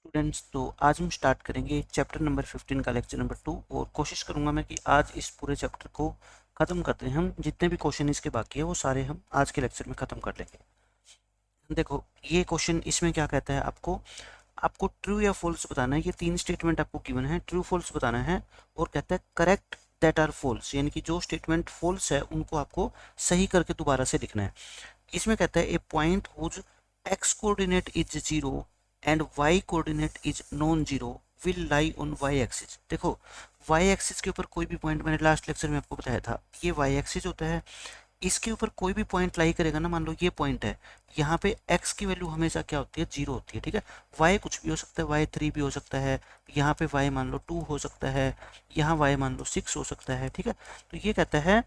Students, तो आज हम स्टार्ट करेंगे चैप्टर नंबर 15 का लेक्चर नंबर 2 और कोशिश करूंगा मैं कि आज इस पूरे चैप्टर को ख़त्म करते हैं। हम जितने भी क्वेश्चन इसके बाकी है वो सारे हम आज के लेक्चर में ख़त्म कर लेंगे। देखो, ये क्वेश्चन इसमें क्या कहता है, आपको आपको ट्रू या फॉल्स बताना है। ये तीन स्टेटमेंट आपको गिवन है, ट्रू फॉल्स बताना है और कहता है करेक्ट दैट आर फॉल्स, यानी कि जो स्टेटमेंट फॉल्स है उनको आपको सही करके दोबारा से लिखना है। इसमें कहता है a point whose x coordinate is zero and y coordinate is non zero will lie on y axis. देखो, वाई एक्सिस के ऊपर कोई भी पॉइंट, मैंने लास्ट लेक्चर में आपको बताया था, ये वाई एक्सिस होता है। इसके ऊपर कोई भी पॉइंट लाई करेगा ना, मान लो ये पॉइंट है, यहाँ पे x की वैल्यू हमेशा क्या होती है, जीरो होती है। ठीक है, y कुछ भी हो सकता है, y3 भी हो सकता है, यहाँ पे y मान लो 2 हो सकता है, यहाँ y मान लो 6 हो सकता है। ठीक है, तो ये कहता है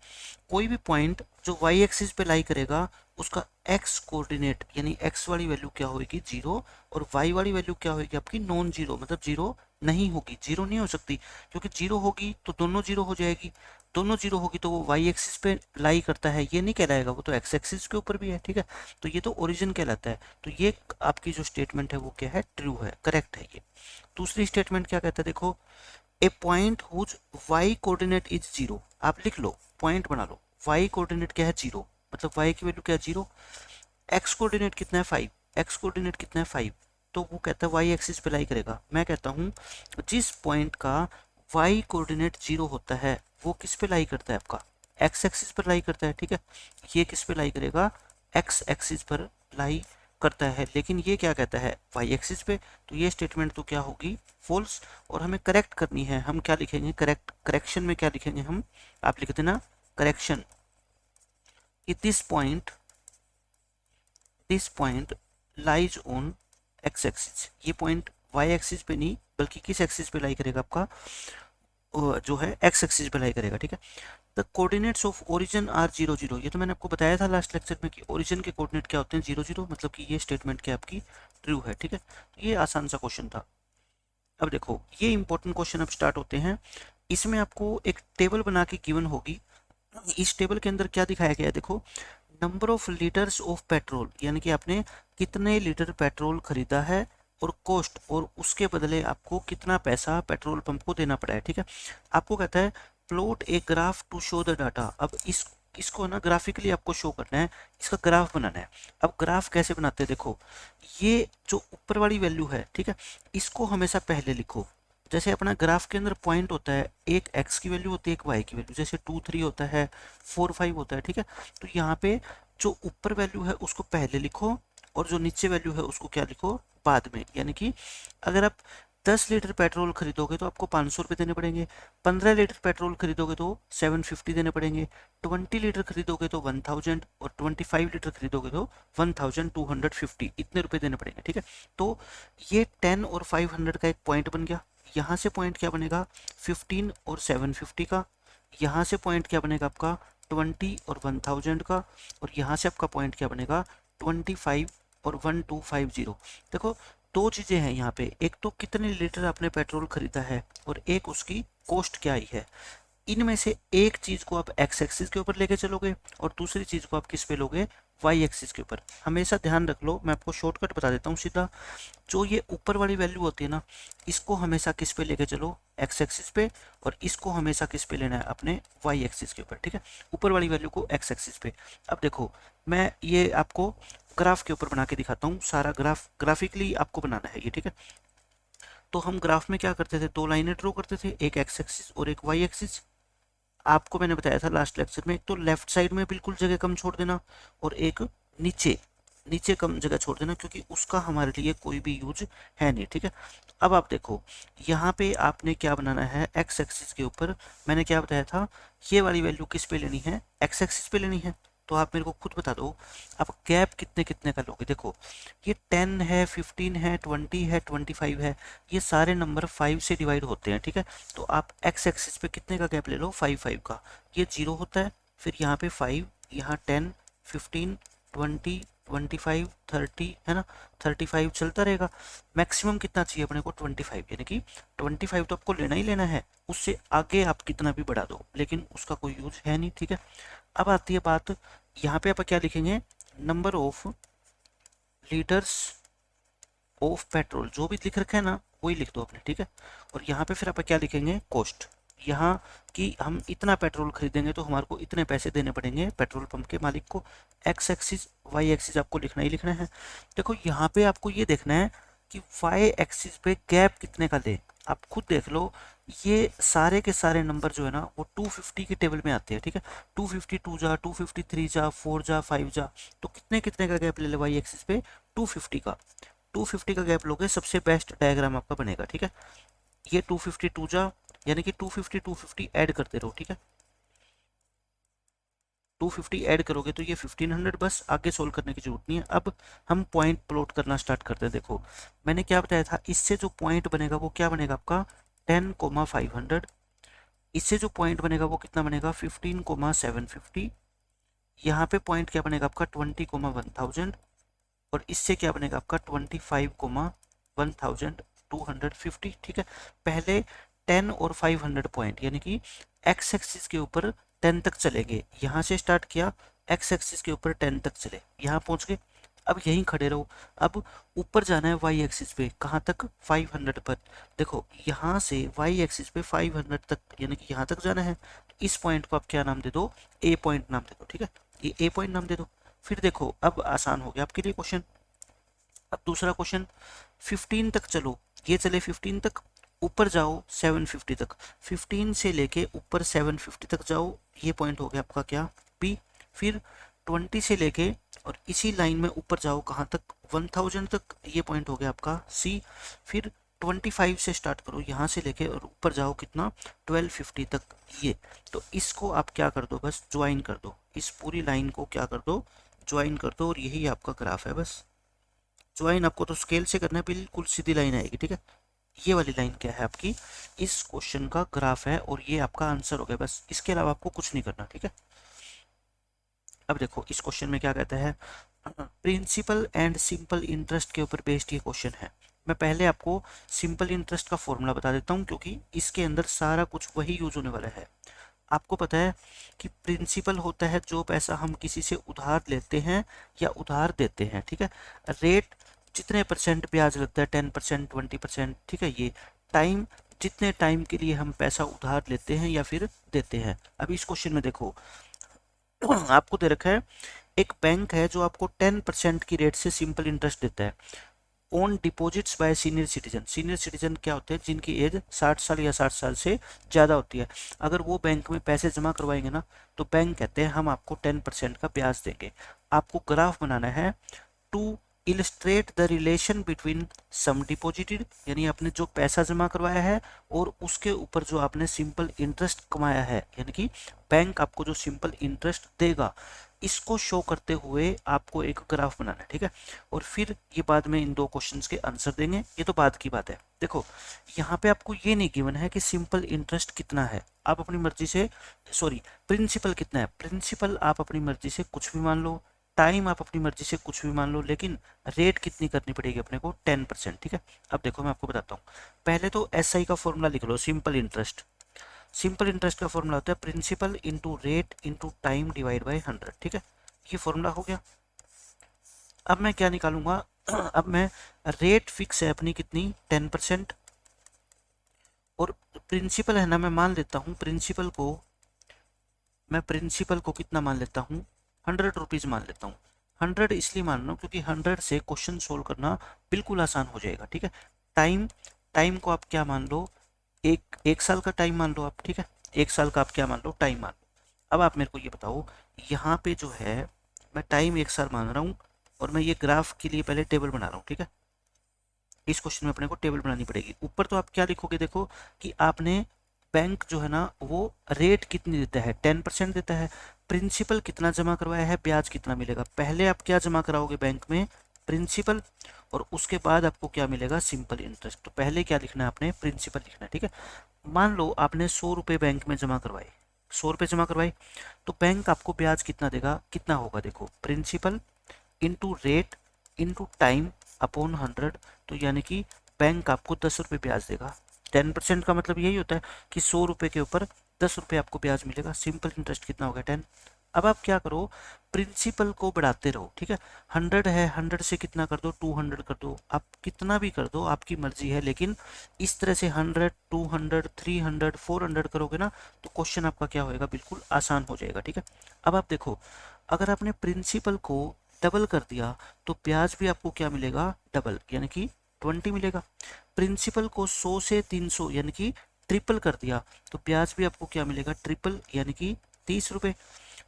कोई भी पॉइंट जो y एक्सिस पे लाई करेगा उसका x कोऑर्डिनेट यानी x वाली वैल्यू क्या होगी, जीरो, और y वाली वैल्यू क्या होगी आपकी, नॉन जीरो, मतलब जीरो नहीं होगी, जीरो नहीं हो सकती, क्योंकि जीरो होगी तो दोनों जीरो हो जाएगी, दोनों जीरो होगी तो वो वाई एक्सिस पे लाई करता है, ये नहीं कहलाएगा, वो तो एक्स एक्सिस के ऊपर भी है। ठीक है, तो ये तो ओरिजिन कहलाता है। तो ये आपकी जो स्टेटमेंट है वो क्या है, ट्रू है, करेक्ट है ये। दूसरी स्टेटमेंट क्या कहता है, देखो, a point whose y coordinate is zero. आप लिख लो, पॉइंट बना लो, वाई कोऑर्डिनेट क्या है, जीरो, मतलब वाई की वैल्यू क्या है, जीरो। एक्स कोऑर्डिनेट कितना है, 5, एक्स कोऑर्डिनेट कितना है, 5, तो वो कहता है वाई एक्सिस पे लाई करेगा। मैं कहता हूँ जिस पॉइंट का वाई कोऑर्डिनेट जीरो होता है वो किस पे लाई करता है, आपका एक्स एक्सिस पर लाई करता है। ठीक है, ये किस पे लाई करेगा, एक्स एक्सिस पर लाई करता है, लेकिन ये क्या कहता है, वाई एक्सिस पे। तो ये स्टेटमेंट तो क्या होगी, फॉल्स। और हमें करेक्ट करनी है, हम क्या लिखेंगे, करेक्शन में क्या लिखेंगे हम, आप लिख देना correction, this point lies on x axis. ये पॉइंट वाई एक्सिस पे नहीं बल्कि किस एक्सिस पे लाई करेगा, आपका जो है एक्स एक्सिस पे लाई करेगा। ठीक है, the coordinates of origin are zero zero, ये तो मैंने आपको बताया था लास्ट लेक्चर में कि ओरिजिन के कोऑर्डिनेट क्या होते हैं, जीरो जीरो, मतलब कि ये स्टेटमेंट क्या आपकी ट्रू है। ठीक है, तो ये आसान सा क्वेश्चन था। अब देखो, ये इंपॉर्टेंट क्वेश्चन अब स्टार्ट होते हैं। इसमें आपको एक टेबल बना के गिवन होगी। इस टेबल के अंदर क्या दिखाया गया है, देखो, number of litres of petrol, यानी कि आपने कितने लीटर पेट्रोल खरीदा है, और कॉस्ट, और उसके बदले आपको कितना पैसा पेट्रोल पंप को देना पड़ा है। ठीक है, आपको कहता है plot a graph to show the data. अब इसको ना ग्राफिकली आपको शो करना है, इसका ग्राफ बनाना है। अब ग्राफ कैसे बनाते हैं, देखो, ये जो ऊपर वाली वैल्यू है, ठीक है, इसको हमेशा पहले लिखो। जैसे अपना ग्राफ के अंदर पॉइंट होता है, एक एक्स की वैल्यू होती है, एक वाई की वैल्यू, जैसे 2 3 होता है, 4 5 होता है। ठीक है, तो यहाँ पे जो ऊपर वैल्यू है उसको पहले लिखो और जो नीचे वैल्यू है उसको क्या लिखो, बाद में। यानी कि अगर आप 10 लीटर पेट्रोल खरीदोगे तो आपको 500 रुपये देने पड़ेंगे, 15 लीटर पेट्रोल खरीदोगे तो 750 देने पड़ेंगे, 20 लीटर खरीदोगे तो 1000, और 25 लीटर खरीदोगे तो 1250, इतने रुपए देने पड़ेंगे। ठीक है, तो ये 10 और 500 का एक पॉइंट बन गया। यहाँ से पॉइंट क्या बनेगा, 15 और 750 का। यहाँ से पॉइंट क्या बनेगा आपका, 20 और 1000 का। और यहाँ से आपका पॉइंट क्या बनेगा, 25 और 1250। देखो, दो चीज़ें हैं यहाँ पे, एक तो कितने लीटर आपने पेट्रोल खरीदा है और एक उसकी कॉस्ट क्या आई है। इनमें से एक चीज को आप एक्स एक्सिस के ऊपर लेके चलोगे और दूसरी चीज को आप किस पे लोगे, वाई एक्सिस के ऊपर। हमेशा ध्यान रख लो, मैं आपको शॉर्टकट बता देता हूँ सीधा। जो ये ऊपर वाली वैल्यू होती है ना, इसको हमेशा किस पे लेके चलो, एक्स एक्सिस पे, और इसको हमेशा किस पे लेना है, अपने वाई एक्सिस के ऊपर। ठीक है, ऊपर वाली वैल्यू को एक्स एक्सिस पे। अब देखो, मैं ये आपको ग्राफ के ऊपर बना के दिखाता हूँ, सारा ग्राफ ग्राफिकली आपको बनाना है ये। ठीक है, तो हम ग्राफ में क्या करते थे, दो लाइनें ड्रॉ करते थे, एक एक्स एक्सिस और एक वाई एक्सिस। आपको मैंने बताया था लास्ट लेक्चर में, एक तो लेफ्ट साइड में बिल्कुल जगह कम छोड़ देना, और एक नीचे नीचे कम जगह छोड़ देना, क्योंकि उसका हमारे लिए कोई भी यूज है नहीं। ठीक है, अब आप देखो, यहाँ पे आपने क्या बनाना है, एक्स एक्सिस के ऊपर मैंने क्या बताया था, ये वाली वैल्यू किस पे लेनी है, एक्स एक्सिस पे लेनी है। तो आप मेरे को खुद बता दो, आप गैप कितने कितने का लोगे। देखो, ये 10 है, 15 है, 20 है, 25 है, ये सारे नंबर 5 से डिवाइड होते हैं। ठीक है, तो आप एक्स एक्सिस पे कितने का गैप ले लो, 5 5 का। ये जीरो होता है, फिर यहाँ पे 5, यहाँ 10, 15, 20, 25, 30 है ना, 35 चलता रहेगा। मैक्सिमम कितना चाहिए अपने को, 25, यानी कि 25 तो आपको लेना ही लेना है, उससे आगे आप कितना भी बढ़ा दो, लेकिन उसका कोई यूज है नहीं। ठीक है, अब आती है बात, यहाँ पे आप क्या लिखेंगे, number of litres of petrol, जो भी लिख रखा है ना वही लिख दो आपने, ठीक है। और यहाँ पे फिर आप क्या लिखेंगे, कॉस्ट, यहाँ कि हम इतना पेट्रोल खरीदेंगे तो हमारे को इतने पैसे देने पड़ेंगे पेट्रोल पंप के मालिक को। एक्स एक्सिस वाई एक्सिस आपको लिखना ही लिखना है। देखो यहाँ पे आपको ये देखना है कि वाई एक्सिस पे गैप कितने का ले, आप खुद देख लो। ये सारे के सारे नंबर जो है ना वो 250 की टेबल में आते हैं, ठीक है। 252 जा, 253 जा, 4 जा, 5 जा, तो कितने कितने का गैप ले ले वाई एक्सिस पे, 250 का। 250 का गैप लोगे, सबसे बेस्ट डायग्राम आपका बनेगा, ठीक है। ये 252 जा, यानी कि 250 250 ऐड करते रहो, ठीक है। 250 ऐड करोगे तो ये 1500, बस आगे सोल्व करने की जरूरत नहीं है। अब हम पॉइंट प्लॉट करना स्टार्ट करते हैं। देखो मैंने क्या बताया था, इससे जो पॉइंट बनेगा वो क्या बनेगा आपका 10,500। इससे जो पॉइंट बनेगा वो कितना बनेगा 15,750। यहाँ पे पॉइंट क्या बनेगा आपका 20,1000। और इससे क्या बनेगा आपका 25,1250, ठीक है। पहले 10 और 500 पॉइंट, यानी कि एक्स एक्सिस के ऊपर 10 तक चलेंगे। यहाँ से स्टार्ट किया, एक्स एक्सिस के ऊपर 10 तक चले, यहाँ पहुँच गए। अब यहीं खड़े रहो। अब ऊपर जाना है वाई एक्सिस पे, कहाँ तक 500 पर। देखो यहाँ से वाई एक्सिस पे 500 तक, यानी कि यहाँ तक जाना है। इस पॉइंट को आप क्या नाम दे दो, ए पॉइंट नाम दे दो, ठीक है। ये ए पॉइंट नाम दे दो। फिर देखो अब आसान हो गया आपके लिए क्वेश्चन। अब दूसरा क्वेश्चन, 15 तक चलो, ये चले 15 तक, ऊपर जाओ 750 तक, 15 से लेके ऊपर 750 तक जाओ, ये पॉइंट हो गया आपका क्या बी। फिर 20 से लेके और इसी लाइन में ऊपर जाओ कहाँ तक 1000 तक, ये पॉइंट हो गया आपका सी। फिर 25 से स्टार्ट करो यहाँ से लेके और ऊपर जाओ कितना 1250 तक, ये। तो इसको आप क्या कर दो, बस ज्वाइन कर दो, इस पूरी लाइन को क्या कर दो, ज्वाइन कर दो, और यही आपका ग्राफ है। बस ज्वाइन आपको तो स्केल से करना है, बिल्कुल सीधी लाइन आएगी, ठीक है। ये वाली लाइन क्या है आपकी, इस क्वेश्चन का ग्राफ है, और ये आपका आंसर हो गया। बस इसके अलावा आपको कुछ नहीं करना, ठीक है। अब देखो इस क्वेश्चन में क्या कहता है, प्रिंसिपल एंड सिंपल इंटरेस्ट के ऊपर बेस्ड ये क्वेश्चन है। मैं पहले आपको सिंपल इंटरेस्ट का फॉर्मूला बता देता हूँ, क्योंकि इसके अंदर सारा कुछ वही यूज होने वाला है। आपको पता है कि प्रिंसिपल होता है जो पैसा हम किसी से उधार लेते हैं या उधार देते हैं, ठीक है। रेट जितने परसेंट ब्याज लगता है, 10%, 20%, ठीक है। ये टाइम, जितने टाइम के लिए हम पैसा उधार लेते हैं या फिर देते हैं। अभी इस क्वेश्चन में देखो आपको दे रखा है एक बैंक है जो आपको 10% की रेट से सिंपल इंटरेस्ट देता है on deposits bye senior citizen. Senior citizen क्या होते हैं, जिनकी एज 60 साल या 60 साल से ज़्यादा होती है। अगर वो बैंक में पैसे जमा करवाएंगे ना, तो बैंक कहते हैं हम आपको 10% का ब्याज देंगे। आपको ग्राफ बनाना है to illustrate the relation between sum deposited, यानी आपने जो पैसा जमा करवाया है, और उसके ऊपर जो आपने सिंपल इंटरेस्ट कमाया है, यानी कि बैंक आपको जो सिंपल इंटरेस्ट देगा, इसको शो करते हुए आपको एक ग्राफ बनाना है, ठीक है। और फिर ये बाद में इन दो क्वेश्चंस के आंसर देंगे, ये तो बाद की बात है। देखो यहाँ पे आपको ये नहीं गिवन है कि सिंपल इंटरेस्ट कितना है, आप अपनी मर्जी से, सॉरी प्रिंसिपल कितना है, प्रिंसिपल आप अपनी मर्जी से कुछ भी मान लो, टाइम आप अपनी मर्जी से कुछ भी मान लो, लेकिन रेट कितनी करनी पड़ेगी अपने को 10%, ठीक है। अब देखो मैं आपको बताता हूँ, पहले तो एसआई का फॉर्मूला लिख लो, सिंपल इंटरेस्ट। सिंपल इंटरेस्ट का फॉर्मूला होता है principal into rate into time divide by 100, ठीक है। ये फॉर्मूला हो गया। अब मैं क्या निकालूंगा अब मैं, रेट फिक्स है अपनी कितनी 10%, और प्रिंसिपल है ना, मैं मान लेता हूँ प्रिंसिपल को, मैं प्रिंसिपल को कितना मान लेता हूँ 100 रुपीज़ मान लेता हूँ। 100 इसलिए मान रहा हूँ क्योंकि 100 से क्वेश्चन सोल्व करना बिल्कुल आसान हो जाएगा, ठीक है। टाइम, टाइम को आप क्या मान लो, एक साल का टाइम मान लो आप, ठीक है। एक साल का आप क्या मान लो, टाइम मान लो। अब आप मेरे को ये बताओ, यहाँ पे जो है मैं टाइम एक साल मान रहा हूँ, और मैं ये ग्राफ के लिए पहले टेबल बना रहा हूँ, ठीक है। इस क्वेश्चन में अपने को टेबल बनानी पड़ेगी। ऊपर तो आप क्या लिखोगे, देखो कि आपने बैंक जो है ना वो रेट कितनी देता है 10% देता है, प्रिंसिपल कितना जमा करवाया है, ब्याज कितना मिलेगा। पहले आप क्या जमा कराओगे बैंक में, प्रिंसिपल, और उसके बाद आपको क्या मिलेगा, सिंपल इंटरेस्ट। तो पहले क्या लिखना है आपने, प्रिंसिपल लिखना है, ठीक है। मान लो आपने 100 रुपये बैंक में जमा करवाए, 100 रुपये जमा करवाए, तो बैंक आपको ब्याज कितना देगा, कितना होगा, देखो principal into rate into time upon 100, तो यानी कि बैंक आपको 10 रुपये ब्याज देगा। 10% का मतलब यही होता है कि 100 रुपये के ऊपर 10 रुपये आपको ब्याज मिलेगा। सिंपल इंटरेस्ट कितना हो गया 10। अब आप क्या करो, प्रिंसिपल को बढ़ाते रहो, ठीक है। 100 है, 100 से कितना कर दो, 200 कर दो, आप कितना भी कर दो, आपकी मर्जी है, लेकिन इस तरह से 100, 200, 300, 400 करोगे ना तो क्वेश्चन आपका क्या होएगा, बिल्कुल आसान हो जाएगा, ठीक है। अब आप देखो, अगर आपने प्रिंसिपल को डबल कर दिया तो ब्याज भी आपको क्या मिलेगा, डबल, यानी कि 20 मिलेगा। प्रिंसिपल को 100 से 300 यानी कि ट्रिपल कर दिया तो ब्याज भी आपको क्या मिलेगा, ट्रिपल, यानी कि 30 रुपये।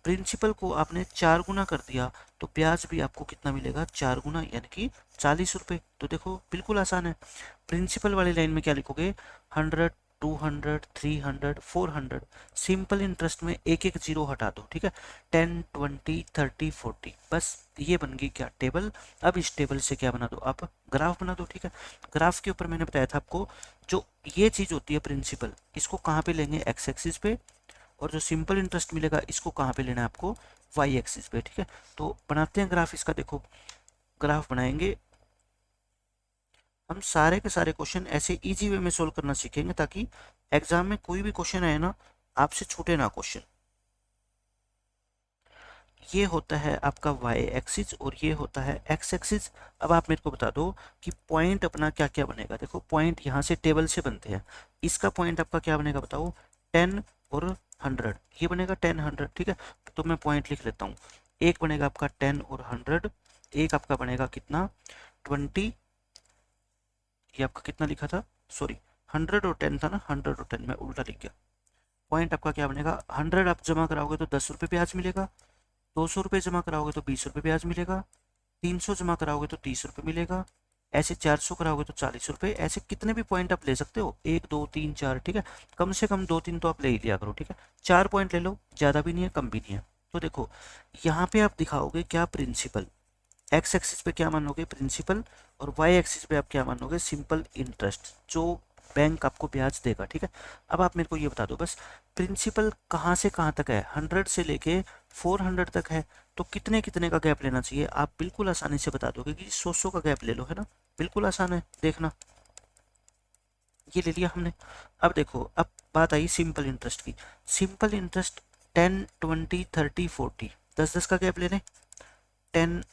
प्रिंसिपल को आपने 4 गुना कर दिया तो ब्याज भी आपको कितना मिलेगा, 4 गुना, यानी कि 40 रुपये। तो देखो बिल्कुल आसान है। प्रिंसिपल वाली लाइन में क्या लिखोगे, 100, 200, 300, 400। सिंपल इंटरेस्ट में एक एक जीरो हटा दो, ठीक है। 10, 20, 30, 40, बस ये बन गई क्या, टेबल। अब इस टेबल से क्या बना दो, आप ग्राफ बना दो, ठीक है। ग्राफ के ऊपर मैंने बताया था आपको, जो ये चीज होती है प्रिंसिपल, इसको कहाँ पे लेंगे, एक्स एक्सिस पे, और जो सिंपल इंटरेस्ट मिलेगा इसको कहाँ पे लेना है आपको, वाई एक्सिस पे, ठीक है। तो बनाते हैं ग्राफ इसका, देखो ग्राफ बनाएंगे हम। सारे के सारे क्वेश्चन ऐसे इजी वे में सोल्व करना सीखेंगे ताकि एग्जाम में कोई भी क्वेश्चन आए ना, आपसे छूटे ना क्वेश्चन। ये होता है आपका वाई एक्सिस और ये होता है एक्स एक्सिस। अब आप मेरे को बता दो कि पॉइंट अपना क्या क्या बनेगा। देखो पॉइंट यहाँ से टेबल से बनते हैं, इसका पॉइंट आपका क्या बनेगा बताओ, 10 और 100, ये बनेगा 10, 100, ठीक है। तो मैं पॉइंट लिख लेता हूँ, एक बनेगा आपका 10 और 100, एक आपका बनेगा कितना, 20, ये आपका कितना लिखा था, सॉरी 100 और 10 था ना, 100 और 10 में उल्टा लिख गया। पॉइंट आपका क्या बनेगा, 100 आप जमा कराओगे तो 10 रुपये ब्याज मिलेगा, 200 रुपये जमा कराओगे तो 20 रुपये ब्याज मिलेगा, 300 जमा कराओगे तो 30 रुपये मिलेगा, ऐसे 400 कराओगे तो 40 रुपये। ऐसे कितने भी पॉइंट आप ले सकते हो, 1, 2, 3, 4, ठीक है। कम से कम 2, 3 तो आप ले ही लिया करो, ठीक है। 4 पॉइंट ले लो, ज़्यादा भी नहीं है कम भी नहीं है। तो देखो यहाँ पे आप दिखाओगे क्या, प्रिंसिपल, एक्स एक्सिस पे क्या मानोगे, प्रिंसिपल, और वाई एक्सिस पे आप क्या मानोगे, सिंपल इंटरेस्ट, जो बैंक आपको ब्याज देगा, ठीक है। अब आप मेरे को ये बता दो बस, प्रिंसिपल कहाँ से कहाँ तक है, 100 से लेके 400 तक है, तो कितने कितने का गैप लेना चाहिए, आप बिल्कुल आसानी से बता दोगे कि 100 का गैप ले लो, है ना, बिल्कुल आसान है, देखना ये ले लिया हमने। अब देखो, अब बात आई सिंपल इंटरेस्ट की। सिंपल इंटरेस्ट 10, 20, 30, 40, 10-10 का गैप ले लें, 10,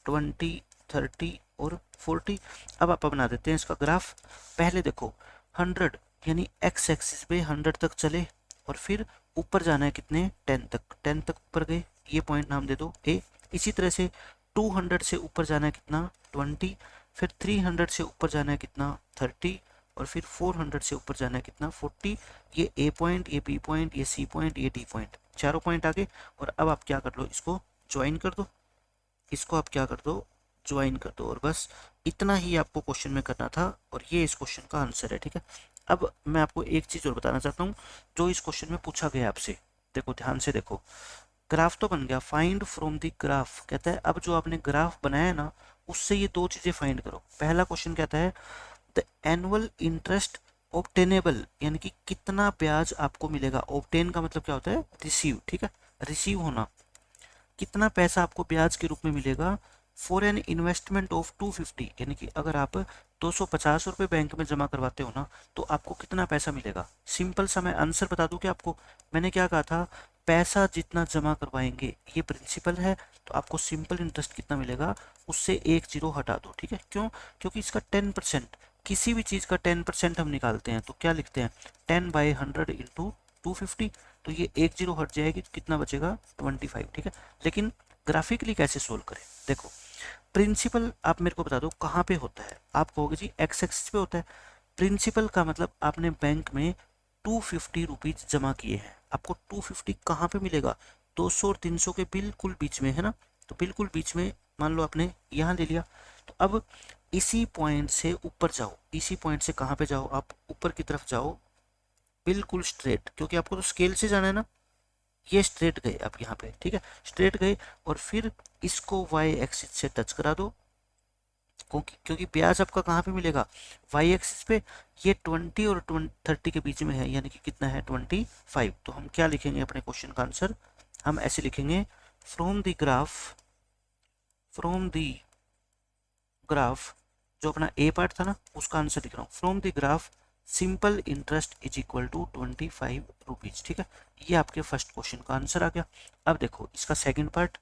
20, 30 और 40। अब आप बना देते हैं इसका ग्राफ। पहले देखो 100 यानी एक्स एक्सिस पे 100 तक चले और फिर ऊपर जाना है कितने, 10 तक, 10 तक ऊपर गए, ये पॉइंट नाम दे दो ए। इसी तरह से 200 से ऊपर जाना है कितना, 20, फिर 300 से ऊपर जाना है कितना, 30, और फिर 400 से ऊपर जाना है कितना, 40। ये ए पॉइंट, ये बी पॉइंट, ये सी पॉइंट, ये डी पॉइंट, चारों पॉइंट आगे। और अब आप क्या कर लो, इसको ज्वाइन कर दो, इसको आप क्या कर दो, ज्वाइन कर दो, और बस इतना ही आपको क्वेश्चन में करना था, और ये इस क्वेश्चन का आंसर है, ठीक है। अब मैं आपको एक चीज़ और बताना चाहता हूँ जो इस क्वेश्चन में पूछा गया आपसे। देखो ध्यान से देखो, ग्राफ तो बन गया, फाइंड फ्रॉम द ग्राफ, कहता है अब जो आपने ग्राफ बनाया है ना, उससे ये दो चीज़ें फाइंड करो। पहला क्वेश्चन कहता है द एनुअल इंटरेस्ट ऑब्टेनेबल, यानी कि कितना ब्याज आपको मिलेगा। ऑब्टेन का मतलब क्या होता है, रिसीव, ठीक है, रिसीव होना, कितना पैसा आपको ब्याज के रूप में मिलेगा। फॉर एन इन्वेस्टमेंट ऑफ 250, यानी कि अगर आप 250 रुपये बैंक में जमा करवाते हो ना तो आपको कितना पैसा मिलेगा। सिंपल सा मैं आंसर बता दूं कि आपको, मैंने क्या कहा था, पैसा जितना जमा करवाएंगे, ये प्रिंसिपल है, तो आपको सिंपल इंटरेस्ट कितना मिलेगा, उससे एक जीरो हटा दो, ठीक है। क्यों, क्योंकि इसका 10%, किसी भी चीज़ का 10% हम निकालते हैं तो क्या लिखते हैं, 10/100 इंटू 250, तो ये एक जीरो हट जाएगी तो कितना बचेगा, 25, ठीक है। लेकिन ग्राफिकली कैसे सोल्व करें, देखो प्रिंसिपल आप मेरे को बता दो कहाँ पे होता है। आप कहोगे जी एक्स एक्सिस पे होता है। प्रिंसिपल का मतलब आपने बैंक में 250 रुपीज जमा किए हैं, आपको 250 कहाँ पे मिलेगा, 200 और 300 के बिल्कुल बीच में, है ना। तो बिल्कुल बीच में मान लो आपने यहाँ ले लिया। तो अब इसी पॉइंट से ऊपर जाओ, इसी पॉइंट से कहाँ पे जाओ, आप ऊपर की तरफ जाओ, बिल्कुल स्ट्रेट, क्योंकि आपको तो स्केल से जाना है ना। ये स्ट्रेट गए आप यहाँ पे, ठीक है, स्ट्रेट गए, और फिर इसको वाई एक्सिस से टच करा दो, क्योंकि ब्याज आपका कहाँ पे मिलेगा, वाई एक्सिस पे। ये 20 और 30 के बीच में है, यानी कि कितना है, 25। तो हम क्या लिखेंगे अपने क्वेश्चन का आंसर, हम ऐसे लिखेंगे, from the graph, from the graph, जो अपना ए पार्ट था ना उसका आंसर लिख रहा हूँ, from the graph simple interest is equal to 25 rupees. ठीक है, ये आपके फर्स्ट क्वेश्चन का आंसर आ गया। अब देखो इसका second part,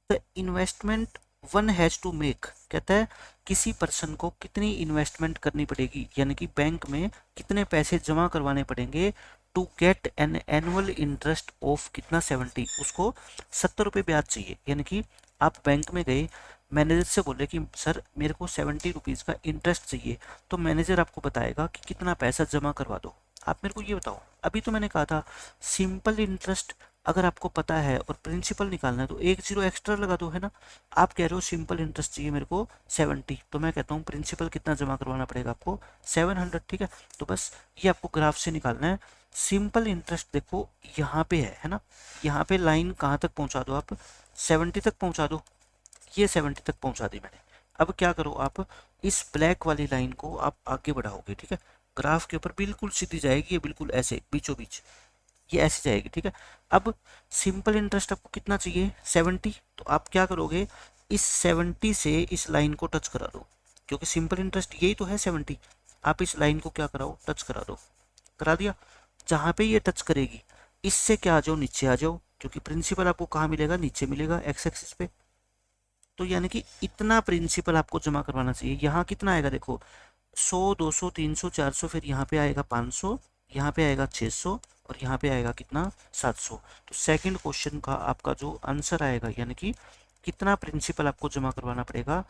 the investment one has to make, कहता है किसी पर्सन को कितनी इन्वेस्टमेंट करनी पड़ेगी, यानी कि बैंक में कितने पैसे जमा करवाने पड़ेंगे to get an annual interest of कितना 70, उसको 70 रुपये ब्याज चाहिए। यानी कि आप बैंक में गए, मैनेजर से बोले कि सर मेरे को 70 रुपीज़ का इंटरेस्ट चाहिए, तो मैनेजर आपको बताएगा कि कितना पैसा जमा करवा दो। आप मेरे को ये बताओ, अभी तो मैंने कहा था सिंपल इंटरेस्ट अगर आपको पता है और प्रिंसिपल निकालना है तो एक जीरो एक्स्ट्रा लगा दो, है ना। आप कह रहे हो सिंपल इंटरेस्ट चाहिए मेरे को 70, तो मैं कहता हूँ प्रिंसिपल कितना जमा करवाना पड़ेगा आपको 700। ठीक है, तो बस ये आपको ग्राफ से निकालना है। सिंपल इंटरेस्ट देखो यहाँ पे है ना, यहाँ पे लाइन कहाँ तक पहुँचा दो आप, 70 तक पहुँचा दो। ये 70 तक पहुँचा दी मैंने। अब क्या करो, आप इस ब्लैक वाली लाइन को आप आगे बढ़ाओगे। ठीक है, ग्राफ के ऊपर बिल्कुल सीधी जाएगी, ये बिल्कुल ऐसे बीचों बीच ये ऐसे जाएगी। ठीक है, अब सिंपल इंटरेस्ट आपको कितना चाहिए 70, तो आप क्या करोगे, इस 70 से इस लाइन को टच करा दो, क्योंकि सिंपल इंटरेस्ट यही तो है 70। आप इस लाइन को क्या कराओ, टच करा दो। करा दिया, जहाँ पे ये टच करेगी इससे क्या आ जाओ, नीचे आ जाओ, क्योंकि प्रिंसिपल आपको कहाँ मिलेगा, नीचे मिलेगा एक्स एक्सिस पे। तो यानी कि इतना प्रिंसिपल आपको जमा करवाना चाहिए। यहाँ कितना आएगा देखो, 100 200 300 400, फिर यहाँ पे आएगा 500, यहाँ पे आएगा 600 और यहाँ पे आएगा कितना 700। तो सेकंड क्वेश्चन का आपका जो आंसर आएगा, यानी कि कितना प्रिंसिपल आपको जमा करवाना पड़ेगा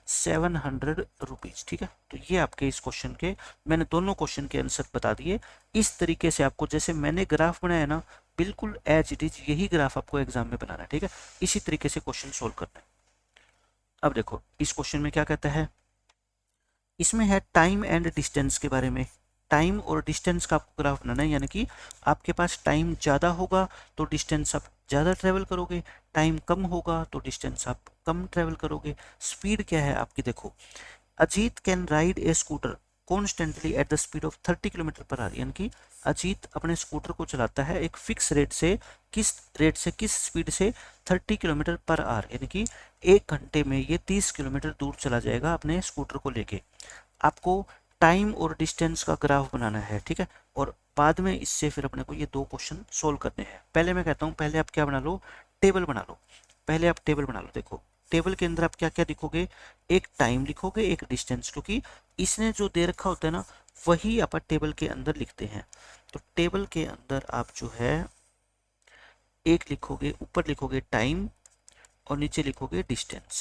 700 रुपीज। ठीक है, तो ये आपके इस क्वेश्चन के मैंने दोनों क्वेश्चन के आंसर बता दिए। इस तरीके से आपको जैसे मैंने ग्राफ बनाया ना, बिल्कुल एज इट इज यही ग्राफ आपको एग्जाम में बनाना है। ठीक है, इसी तरीके से क्वेश्चन सोल्व करना है। अब देखो इस क्वेश्चन में क्या कहता है, इसमें है टाइम एंड डिस्टेंस के बारे में। टाइम और डिस्टेंस का आपको ग्राफ बनाना है, यानी कि आपके पास टाइम ज़्यादा होगा तो डिस्टेंस आप ज़्यादा ट्रेवल करोगे, टाइम कम होगा तो डिस्टेंस आप कम ट्रेवल करोगे। स्पीड क्या है आपकी, देखो Ajit can ride A scooter constantly at the speed of 30 kilometre per hour, यानी कि अजीत अपने स्कूटर को चलाता है एक फिक्स रेट से, किस स्पीड से 30 किलोमीटर पर आवर, यानी कि 1 घंटे में ये 30 किलोमीटर दूर चला जाएगा अपने स्कूटर को लेके। आपको टाइम और डिस्टेंस का ग्राफ बनाना है। ठीक है, और बाद में इससे फिर अपने को ये दो क्वेश्चन सोल्व करने हैं। पहले मैं कहता हूँ, पहले आप क्या बना लो, टेबल बना लो। पहले आप टेबल बना लो। देखो टेबल के अंदर आप क्या क्या लिखोगे, एक टाइम लिखोगे, एक डिस्टेंस, क्योंकि इसने जो दे रखा होता है ना वही आप टेबल के अंदर लिखते हैं। तो टेबल के अंदर आप जो है एक लिखोगे, ऊपर लिखोगे टाइम और नीचे लिखोगे डिस्टेंस।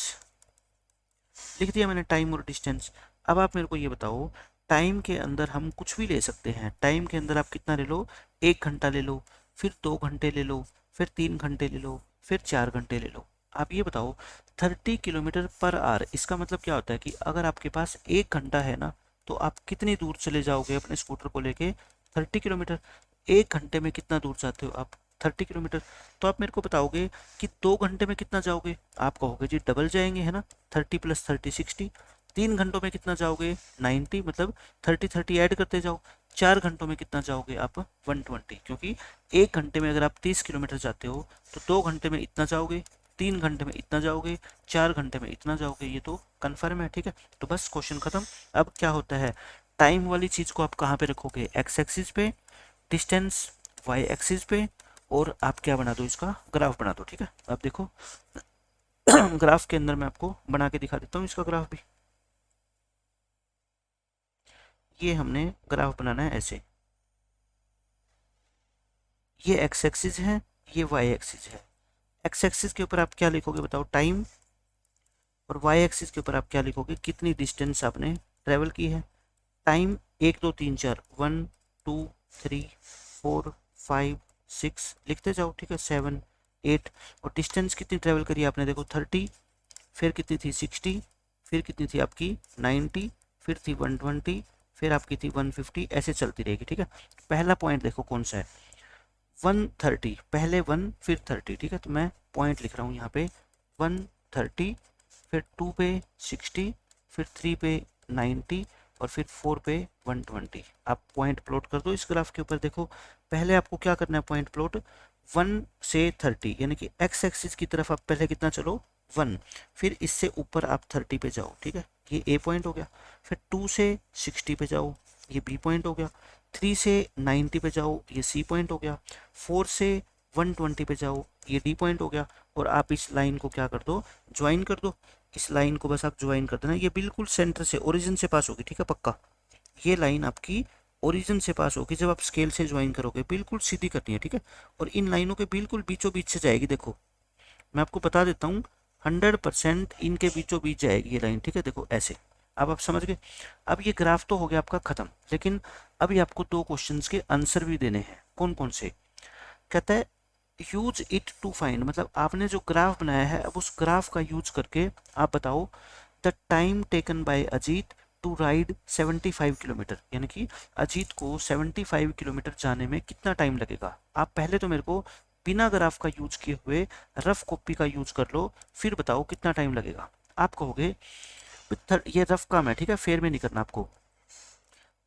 लिख दिया मैंने टाइम और डिस्टेंस। अब आप मेरे को ये बताओ, टाइम के अंदर हम कुछ भी ले सकते हैं। टाइम के अंदर आप कितना ले लो, 1 घंटा ले लो, फिर 2 घंटे ले लो, फिर 3 घंटे ले लो, फिर 4 घंटे ले लो। आप ये बताओ 30 किलोमीटर पर आवर, इसका मतलब क्या होता है कि अगर आपके पास 1 घंटा है ना, तो आप कितनी दूर चले जाओगे अपने स्कूटर को लेके, 30 किलोमीटर। 1 घंटे में कितना दूर जाते हो आप, 30 किलोमीटर। तो आप मेरे को बताओगे कि 2 घंटे में कितना जाओगे, आप कहोगे जी डबल जाएंगे, है ना, 30 + 30 60। 3 घंटों में कितना जाओगे 90, मतलब 30 30 ऐड करते जाओ। 4 घंटों में कितना जाओगे आप 120, क्योंकि 1 घंटे में अगर आप 30 किलोमीटर जाते हो तो 2 घंटे में इतना जाओगे, 3 घंटे में इतना जाओगे, 4 घंटे में इतना जाओगे। ये तो कन्फर्म है। ठीक है, तो बस क्वेश्चन खत्म। अब क्या होता है, टाइम वाली चीज को आप कहाँ पे रखोगे, एक्स एक्सिस पे, डिस्टेंस वाई एक्सिस पे, और आप क्या बना दो, इसका ग्राफ बना दो। ठीक है, अब देखो ग्राफ के अंदर मैं आपको बना के दिखा देता हूँ इसका ग्राफ भी। ये हमने ग्राफ बनाना है ऐसे, ये एक्स एक्सिस है, ये वाई एक्सिस है। एक्स एक्सिस के ऊपर आप क्या लिखोगे बताओ, टाइम, और वाई एक्सिस के ऊपर आप क्या लिखोगे, कितनी डिस्टेंस आपने ट्रेवल की है। टाइम 1 2 3 4, 1 2 3 4 5 6 लिखते जाओ। ठीक है, 7 8। और डिस्टेंस कितनी ट्रेवल करी आपने, देखो 30, फिर कितनी थी 60, फिर कितनी थी आपकी 90, फिर थी 120, फिर आपकी थी 150, ऐसे चलती रहेगी। ठीक है, पहला पॉइंट देखो कौन सा है, 130, पहले 1 फिर 30। ठीक है, तो मैं पॉइंट लिख रहा हूँ यहाँ पे 130, फिर 2 पे 60, फिर 3 पे 90, और फिर 4 पे 120। आप पॉइंट प्लॉट कर दो इस ग्राफ के ऊपर। देखो पहले आपको क्या करना है, पॉइंट प्लॉट 1 से 30, यानी कि एक्स एक्सिस की तरफ आप पहले कितना चलो 1, फिर इससे ऊपर आप 30 पे जाओ। ठीक है, ये ए पॉइंट हो गया। फिर 2 से 60 पे जाओ, ये बी पॉइंट हो गया, 3 से 90 पे जाओ, ये सी पॉइंट हो गया, 4 से 120 पे जाओ, ये डी पॉइंट हो गया। और आप इस लाइन को क्या कर दो, ज्वाइन कर दो। इस लाइन को बस आप ज्वाइन कर देना, ये बिल्कुल सेंटर से, ओरिजिन से पास होगी, ठीक है, पक्का। ये लाइन आपकी ओरिजिन से पास होगी, जब आप स्केल से ज्वाइन करोगे बिल्कुल सीधी करनी है, ठीक है। और इन लाइनों के बिल्कुल बीचों बीच से जाएगी, देखो मैं आपको बता देता हूँ, 100% इनके बीचों बीच जाएगी ये लाइन, ठीक है। देखो ऐसे, अब आप समझ गए। अब ये ग्राफ तो हो गया आपका खत्म, लेकिन अभी आपको 2 क्वेश्चंस के आंसर भी देने हैं। कौन कौन से? कहता है यूज इट टू फाइंड, मतलब आपने जो ग्राफ बनाया है, अब उस ग्राफ का यूज करके आप बताओ the time taken by Ajit to ride 75 kilometre, यानी कि अजीत को 75 किलोमीटर जाने में कितना टाइम लगेगा। आप पहले तो मेरे को बिना ग्राफ का यूज किए हुए रफ कॉपी का यूज कर लो, फिर बताओ कितना टाइम लगेगा। आप कहोगे ये रफ काम है, ठीक है, फेयर में नहीं करना आपको।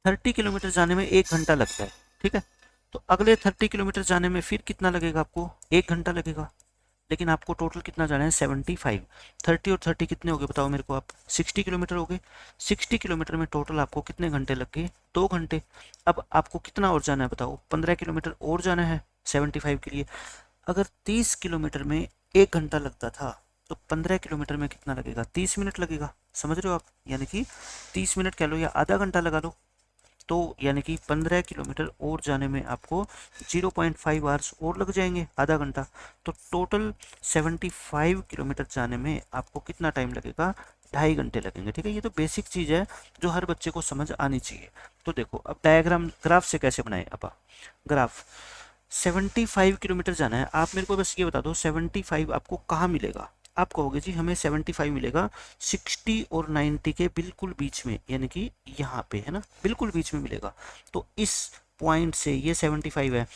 30 किलोमीटर जाने में 1 घंटा लगता है, ठीक है। तो अगले 30 किलोमीटर जाने में फिर कितना लगेगा आपको, 1 घंटा लगेगा। लेकिन आपको टोटल कितना जाना है, 75। 30 और 30 कितने हो गए बताओ मेरे को आप, 60 किलोमीटर हो गए। 60 किलोमीटर में टोटल आपको कितने घंटे लग गए, 2 घंटे। अब आपको कितना और जाना है बताओ, 15 किलोमीटर और जाना है 75 के लिए। अगर 30 किलोमीटर में 1 घंटा लगता था, तो 15 किलोमीटर में कितना लगेगा, 30 मिनट लगेगा। समझ रहे हो आप, यानी कि 30 मिनट कह लो या आधा घंटा लगा लो। तो यानी कि 15 किलोमीटर और जाने में आपको 0.5 आवर्स और लग जाएंगे, आधा घंटा। तो टोटल 75 किलोमीटर जाने में आपको कितना टाइम लगेगा, 2.5 घंटे लगेंगे, ठीक है। ये तो बेसिक चीज़ है जो हर बच्चे को समझ आनी चाहिए। तो देखो अब डायग्राम ग्राफ से कैसे बनाए अब ग्राफ। 75 किलोमीटर जाना है, आप मेरे को बस ये बता दो 75 आपको कहाँ मिलेगा। आप कहोगे जी हमें 75 मिलेगा 60 और 90 के बिल्कुल बीच में, यानी कि यहाँ पे है ना, बिल्कुल बीच में मिलेगा। तो इस पॉइंट से ये 75 है,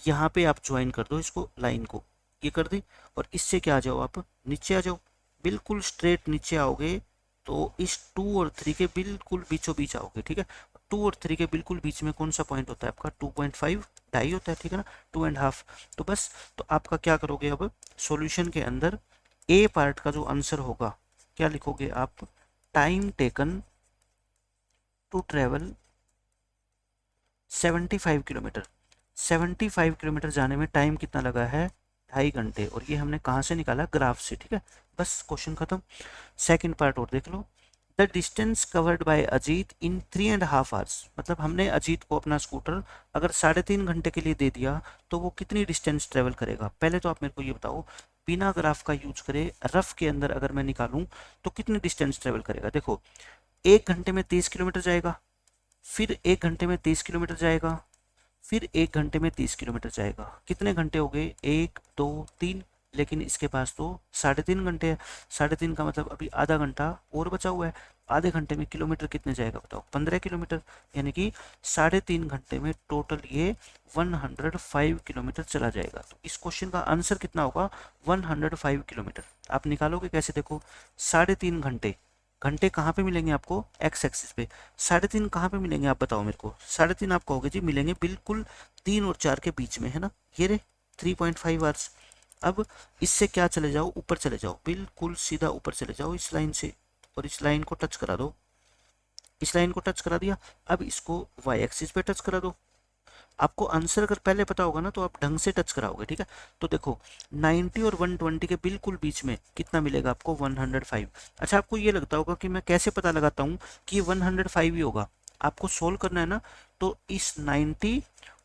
यहाँ पे आप ज्वाइन कर दो इसको, लाइन को ये कर दी। और इससे क्या आ जाओ, आप नीचे आ जाओ, बिल्कुल स्ट्रेट नीचे आओगे तो इस 2 और 3 के बिल्कुल बीचों बीच आओगे, ठीक है। 2 और 3 के बिल्कुल बीच में कौन सा पॉइंट होता है आपका, 2.5, 2.5 होता है, ठीक है ना, 2.5। तो बस, तो आपका क्या करोगे अब, सॉल्यूशन के अंदर ए पार्ट का जो आंसर होगा क्या लिखोगे आप, time taken to travel 75 kilometre. 75 kilometre जाने में टाइम कितना लगा है, 2.5 घंटे। और ये हमने कहाँ से निकाला, ग्राफ से, ठीक है। बस क्वेश्चन खत्म। सेकंड पार्ट और देख लो, the distance covered by Ajit in 3.5 hours, मतलब हमने अजीत को अपना स्कूटर अगर 3.5 घंटे के लिए दे दिया तो वो कितनी डिस्टेंस ट्रेवल करेगा। पहले तो आप मेरे को ये बताओ, बिना ग्राफ का यूज करे रफ के अंदर अगर मैं निकालूं तो कितनी डिस्टेंस ट्रेवल करेगा। देखो 1 घंटे में 30 किलोमीटर जाएगा, फिर 1 घंटे में 30 किलोमीटर जाएगा, फिर 1 घंटे में 30 किलोमीटर जाएगा। कितने घंटे हो गए, 1 2 3। लेकिन इसके पास तो 3.5 घंटे है, 3.5 का मतलब अभी आधा घंटा और बचा हुआ है। आधे घंटे में किलोमीटर कितने जाएगा बताओ, 15 किलोमीटर। यानी कि 3.5 घंटे में टोटल ये 105 किलोमीटर चला जाएगा। तो इस क्वेश्चन का आंसर कितना होगा, 105 किलोमीटर। आप निकालोगे कैसे, देखो 3.5 घंटे, घंटे कहाँ पे मिलेंगे आपको, एक्स एक्सिस पे। 3.5 कहाँ पे मिलेंगे आप बताओ मेरे को, 3.5 आप कहोगे जी मिलेंगे बिल्कुल 3 और 4 के बीच में, है ना, ये रे 3.5 आवर्स। अब इससे क्या चले जाओ, ऊपर चले जाओ, बिल्कुल सीधा ऊपर चले जाओ इस लाइन से, और इस लाइन को टच करा दो। इस लाइन को टच करा दिया, अब इसको वाई एक्सिस पे टच करा दो। आपको आंसर अगर पहले पता होगा ना तो आप ढंग से टच कराओगे, ठीक है। तो देखो 90 और 120 के बिल्कुल बीच में कितना मिलेगा आपको, 105। अच्छा आपको ये लगता होगा कि मैं कैसे पता लगाता हूँ कि ये 105 ही होगा। आपको सोल्व करना है ना, तो इस 90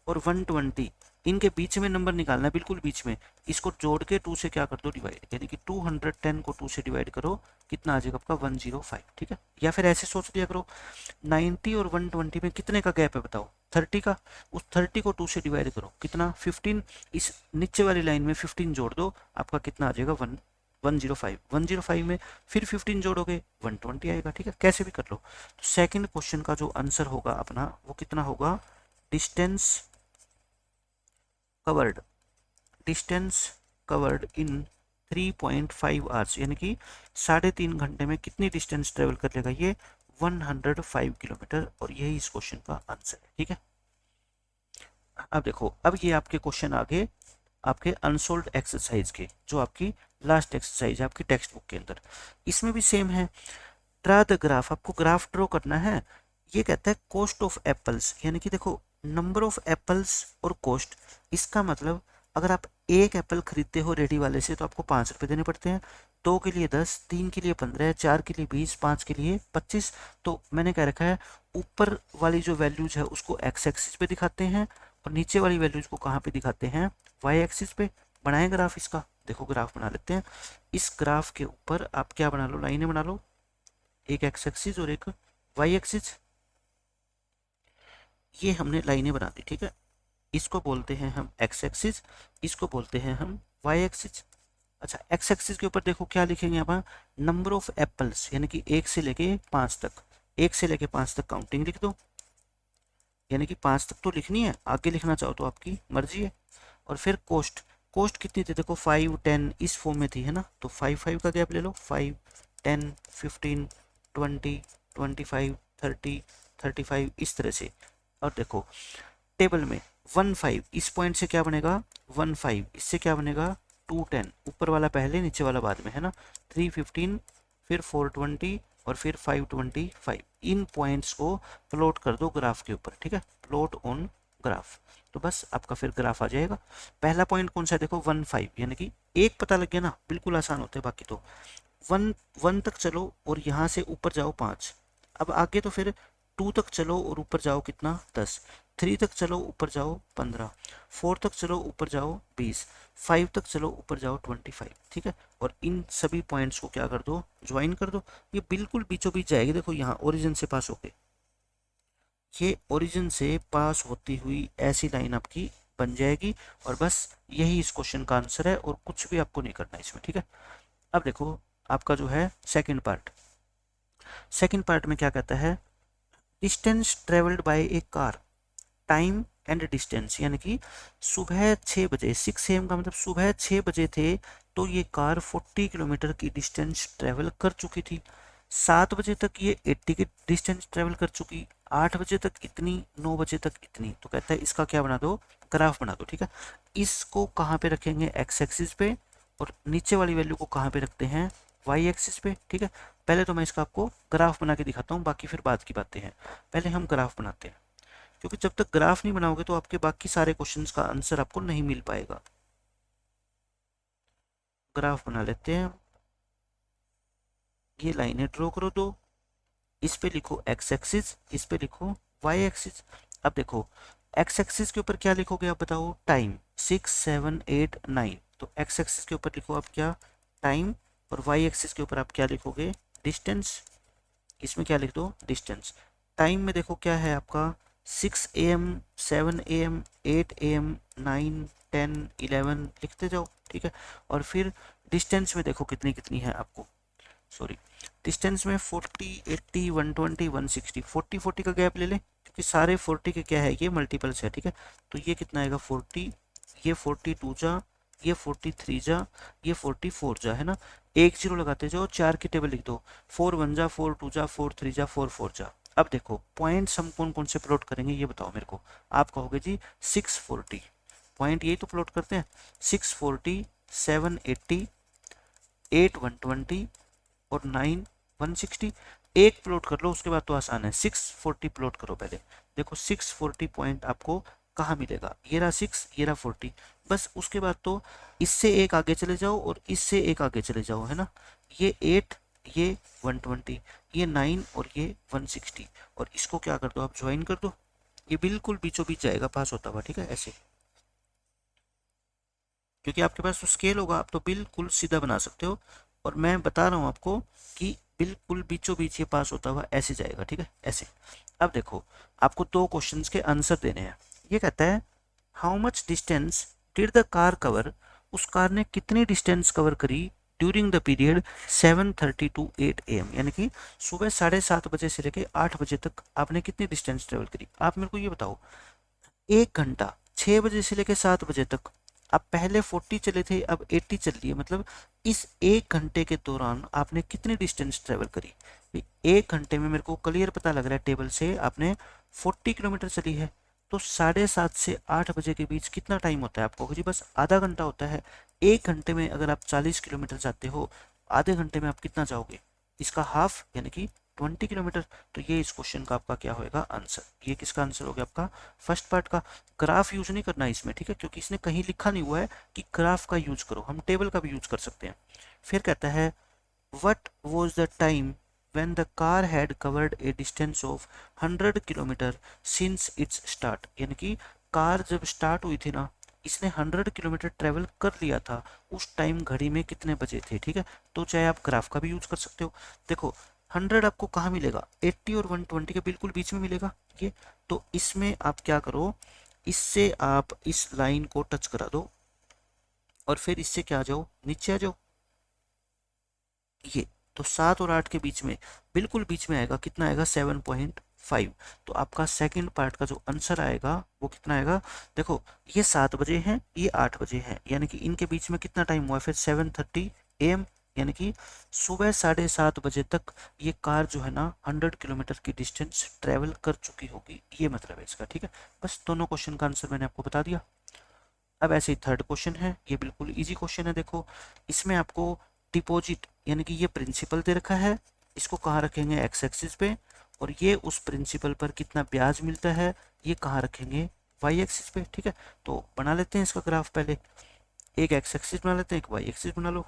और 120 इनके बीच में नंबर निकालना है, बिल्कुल बीच में। इसको जोड़ के 2 से क्या कर दो, डिवाइड, यानी कि 210 को 2 से डिवाइड करो, कितना आ जाएगा आपका 105, ठीक है। या फिर ऐसे सोच लिया करो, 90 और 120 में कितने का गैप है बताओ, 30 का। उस 30 को 2 से डिवाइड करो, कितना 15। इस नीचे वाली लाइन में 15 जोड़ दो, आपका कितना आ जाएगा 105। 105 में फिर 15 जोड़ोगे 120 आएगा, ठीक है। कैसे भी कर लो। तो सेकंड क्वेश्चन का जो आंसर होगा अपना वो कितना होगा, distance covered, distance covered in 3.5 hours, यानी कि 3.5 घंटे में कितनी डिस्टेंस ट्रेवल कर लेगा ये, 105 किलोमीटर। और यही इस क्वेश्चन का आंसर है, ठीक है। अब देखो, अब ये आपके क्वेश्चन आगे आपके अनसोल्ड एक्सरसाइज के, जो आपकी लास्ट एक्सरसाइज है आपकी टेक्स्ट बुक के अंदर, इसमें भी सेम है। ड्रा द ग्राफ, आपको ग्राफ ड्रॉ करना है। ये कहता है कॉस्ट ऑफ एप्पल्स, यानी कि देखो नंबर ऑफ एप्पल्स और कॉस्ट, इसका मतलब अगर आप एक एप्पल खरीदते हो रेडी वाले से तो आपको 5 रुपये देने पड़ते हैं, 2 के लिए 10, 3 के लिए 15, 4 के लिए 20, 5 के लिए 25। तो मैंने कह रखा है ऊपर वाली जो वैल्यूज है उसको एक्स एक्सिस पे दिखाते हैं और नीचे वाली वैल्यूज को कहाँ पे दिखाते हैं, वाई एक्सिस पे। बनाए ग्राफ इसका, देखो ग्राफ बना लेते हैं। इस ग्राफ के ऊपर आप क्या बना लो, लाइनें बना लो, एक एक्स एक्सिस और एक वाई एक्सिस। ये हमने लाइनें बना दी, ठीक है। इसको बोलते हैं हम एक्स एक्सिस, इसको बोलते हैं हम वाई एक्सिस। अच्छा, एक्स एक्सिस के ऊपर देखो क्या लिखेंगे आप, नंबर ऑफ एप्पल्स, यानी कि 1 से लेके 5 तक, 1 से लेके 5 तक काउंटिंग लिख दो, यानी कि 5 तक तो लिखनी है, आगे लिखना चाहो तो आपकी मर्जी है। और फिर कोस्ट, कोस्ट कितनी थी देखो 5, 10 इस फॉर्म में थी, है ना, तो 5 5 का गैप ले लो, 5, 10, 15, 20, 25, 30, 35 इस तरह से। और देखो टेबल में 1 5 इस पॉइंट से क्या बनेगा, 1 5 इससे क्या बनेगा 2 10, ऊपर वाला पहले नीचे वाला बाद में, है ना, 3 15, फिर 4 20 और फिर 5 25। इन पॉइंट्स को प्लॉट कर दो ग्राफ के ऊपर, ठीक है, प्लॉट ऑन ग्राफ, तो बस आपका फिर ग्राफ आ जाएगा। पहला पॉइंट कौन सा है देखो 1 5, यानी कि एक पता लग गया ना, बिल्कुल आसान होते हैं बाकी तो। 1 तक चलो और यहाँ से ऊपर जाओ 5, अब आगे तो फिर 2 तक चलो और ऊपर जाओ कितना 10, 3 तक चलो ऊपर जाओ 15, 4 तक चलो ऊपर जाओ 20, 5 तक चलो ऊपर जाओ 25, ठीक है। और इन सभी पॉइंट्स को क्या कर दो, ज्वाइन कर दो, ये बिल्कुल बीचों बीच जाएगी। देखो यहाँ ओरिजिन से पास होके, ये ओरिजिन से पास होती हुई ऐसी लाइन आपकी बन जाएगी, और बस यही इस क्वेश्चन का आंसर है, और कुछ भी आपको नहीं करना इसमें, ठीक है। अब देखो आपका जो है सेकंड पार्ट, सेकंड पार्ट में क्या कहता है, distance travelled by A car, time and distance, यानी कि सुबह 6 बजे, 6 AM का मतलब सुबह 6 बजे थे तो ये कार 40 किलोमीटर की डिस्टेंस ट्रेवल कर चुकी थी, 7 बजे तक ये 80 की डिस्टेंस ट्रेवल कर चुकी, 8 बजे तक इतनी, 9 बजे तक इतनी। तो कहता है इसका क्या बना दो, ग्राफ बना दो, ठीक है। इसको कहाँ पे रखेंगे, एक्स एक्सिस पे, और नीचे वाली वैल्यू को कहाँ पे रखते हैं, वाई एक्सिस पे, ठीक है। पहले तो मैं इसका आपको ग्राफ बना के दिखाता हूँ, बाकी फिर बाद की बातें हैं, पहले हम ग्राफ बनाते हैं, क्योंकि जब तक ग्राफ नहीं बनाओगे तो आपके बाकी सारे क्वेश्चंस का आंसर आपको नहीं मिल पाएगा। ग्राफ बना लेते हैं, ये लाइनें ड्रॉ करो दो, इस पे लिखो एक्स एक्सिस, इस पे लिखो वाई एक्सिस। अब देखो एक्स एक्सिस के ऊपर क्या लिखोगे आप बताओ, टाइम 6 7 8 9, तो एक्स एक्सिस के ऊपर लिखो आप क्या, टाइम, और वाई एक्सिस के ऊपर आप क्या लिखोगे, डिस्टेंस। इसमें क्या लिख दो, डिस्टेंस। टाइम में देखो क्या है आपका 6 AM, 7 AM, 8 AM, 9 10 11 लिखते जाओ, ठीक है। और फिर डिस्टेंस में देखो कितनी कितनी है आपको, सॉरी, डिस्टेंस में 40 80 120 160, 40 40 का गैप ले लें, क्योंकि सारे 40 के क्या है, ये मल्टीपल्स है, ठीक है। तो ये कितना आएगा 40, ये 42 जा, ये 43 जा, ये 44 जा, है ना। एक जीरो लगाते जाओ, 4 की टेबल लिख दो, 4 1 जा, 4 2 जा, 4 3 जा, 4 4 जा। अब देखो पॉइंट्स हम कौन कौन से प्लॉट करेंगे ये बताओ मेरे को। आप कहोगे जी 640, पॉइंट यही तो प्लॉट करते हैं, 640, 780, 8 120 और 9 160। एक प्लॉट कर लो, उसके बाद तो आसान है, 640 प्लॉट करो पहले। देखो 640 पॉइंट आपको कहाँ मिलेगा, ये रहा 6, ये रहा 40, बस उसके बाद तो इससे एक आगे चले जाओ और इससे एक आगे चले जाओ, है ना। ये 8, ये 120, ये 9 और ये 160, और इसको क्या कर दो आप, ज्वाइन कर दो, ये बिल्कुल बीचों बीच जाएगा पास होता हुआ, ठीक है, ऐसे। क्योंकि आपके पास तो स्केल होगा, आप तो बिल्कुल सीधा बना सकते हो, और मैं बता रहा हूँ आपको कि बिल्कुल बीचों बीच ये पास होता हुआ ऐसे जाएगा, ठीक है, ऐसे। अब देखो आपको दो क्वेश्चंस के आंसर देने हैं। ये कहता है how much distance did the car cover, उस कार ने कितनी डिस्टेंस कवर करी during the period 7:30 to 8 AM, यानी कि सुबह 7:30 बजे से लेके 8 बजे तक आपने कितनी डिस्टेंस ट्रेवल करी। आप मेरे को ये बताओ, 1 घंटा 6 बजे से लेके 7 बजे तक, आप पहले 40 चले थे, अब 80 चल रही है, मतलब इस 1 घंटे के दौरान आपने कितनी डिस्टेंस ट्रेवल करी। 1 घंटे में मेरे को क्लियर पता लग रहा है टेबल से, आपने 40 किलोमीटर चली है, तो 7:30 से 8 बजे के बीच कितना टाइम होता है आपको जी, बस आधा घंटा होता है। 1 घंटे में अगर आप 40 किलोमीटर जाते हो, आधे घंटे में आप कितना जाओगे, इसका हाफ, यानी कि 20 किलोमीटर। तो ये इस क्वेश्चन का आपका क्या होगा आंसर। ये किसका आंसर हो गया आपका फर्स्ट पार्ट का। ग्राफ यूज नहीं करना है इसमें, ठीक है, क्योंकि इसने कहीं लिखा नहीं हुआ है कि ग्राफ का यूज करो, हम टेबल का भी यूज कर सकते हैं। फिर कहता है what was the time when the car had covered a distance of 100 kilometre since its start, यानी कि कार जब स्टार्ट हुई थी ना, इसने 100 किलोमीटर ट्रेवल कर लिया था, उस टाइम घड़ी में कितने बजे थे, ठीक है। तो चाहे आप ग्राफ का भी यूज कर सकते हो। देखो 100 आपको कहाँ मिलेगा, 80 और 120 के बिल्कुल बीच में मिलेगा ये। तो इसमें आप क्या करो, इससे आप इस लाइन को टच करा दो और फिर इससे क्या आ जाओ, नीचे आ जाओ। ये तो 7 और 8 के बीच में, बिल्कुल बीच में आएगा, कितना आएगा 7.5। तो आपका सेकंड पार्ट का जो आंसर आएगा वो कितना आएगा, देखो ये 7 बजे हैं, ये 8 बजे हैं, यानी कि इनके बीच में कितना टाइम हुआ, फिर 7:30 AM, यानी कि सुबह 7:30 बजे तक ये कार जो है ना 100 किलोमीटर की डिस्टेंस ट्रेवल कर चुकी होगी, ये मतलब है इसका, ठीक है। बस दोनों क्वेश्चन का आंसर मैंने आपको बता दिया। अब ऐसे ही थर्ड क्वेश्चन है, ये बिल्कुल इजी क्वेश्चन है। देखो इसमें आपको डिपॉजिट यानी कि ये प्रिंसिपल दे रखा है, इसको कहाँ रखेंगे एक्स एक्सिस पे, और ये उस प्रिंसिपल पर कितना ब्याज मिलता है ये कहाँ रखेंगे वाई एक्सिस पे, ठीक है। तो बना लेते हैं इसका ग्राफ, पहले एक एक्स एक्सिस बना लेते हैं, एक वाई एक्सिस बना लो।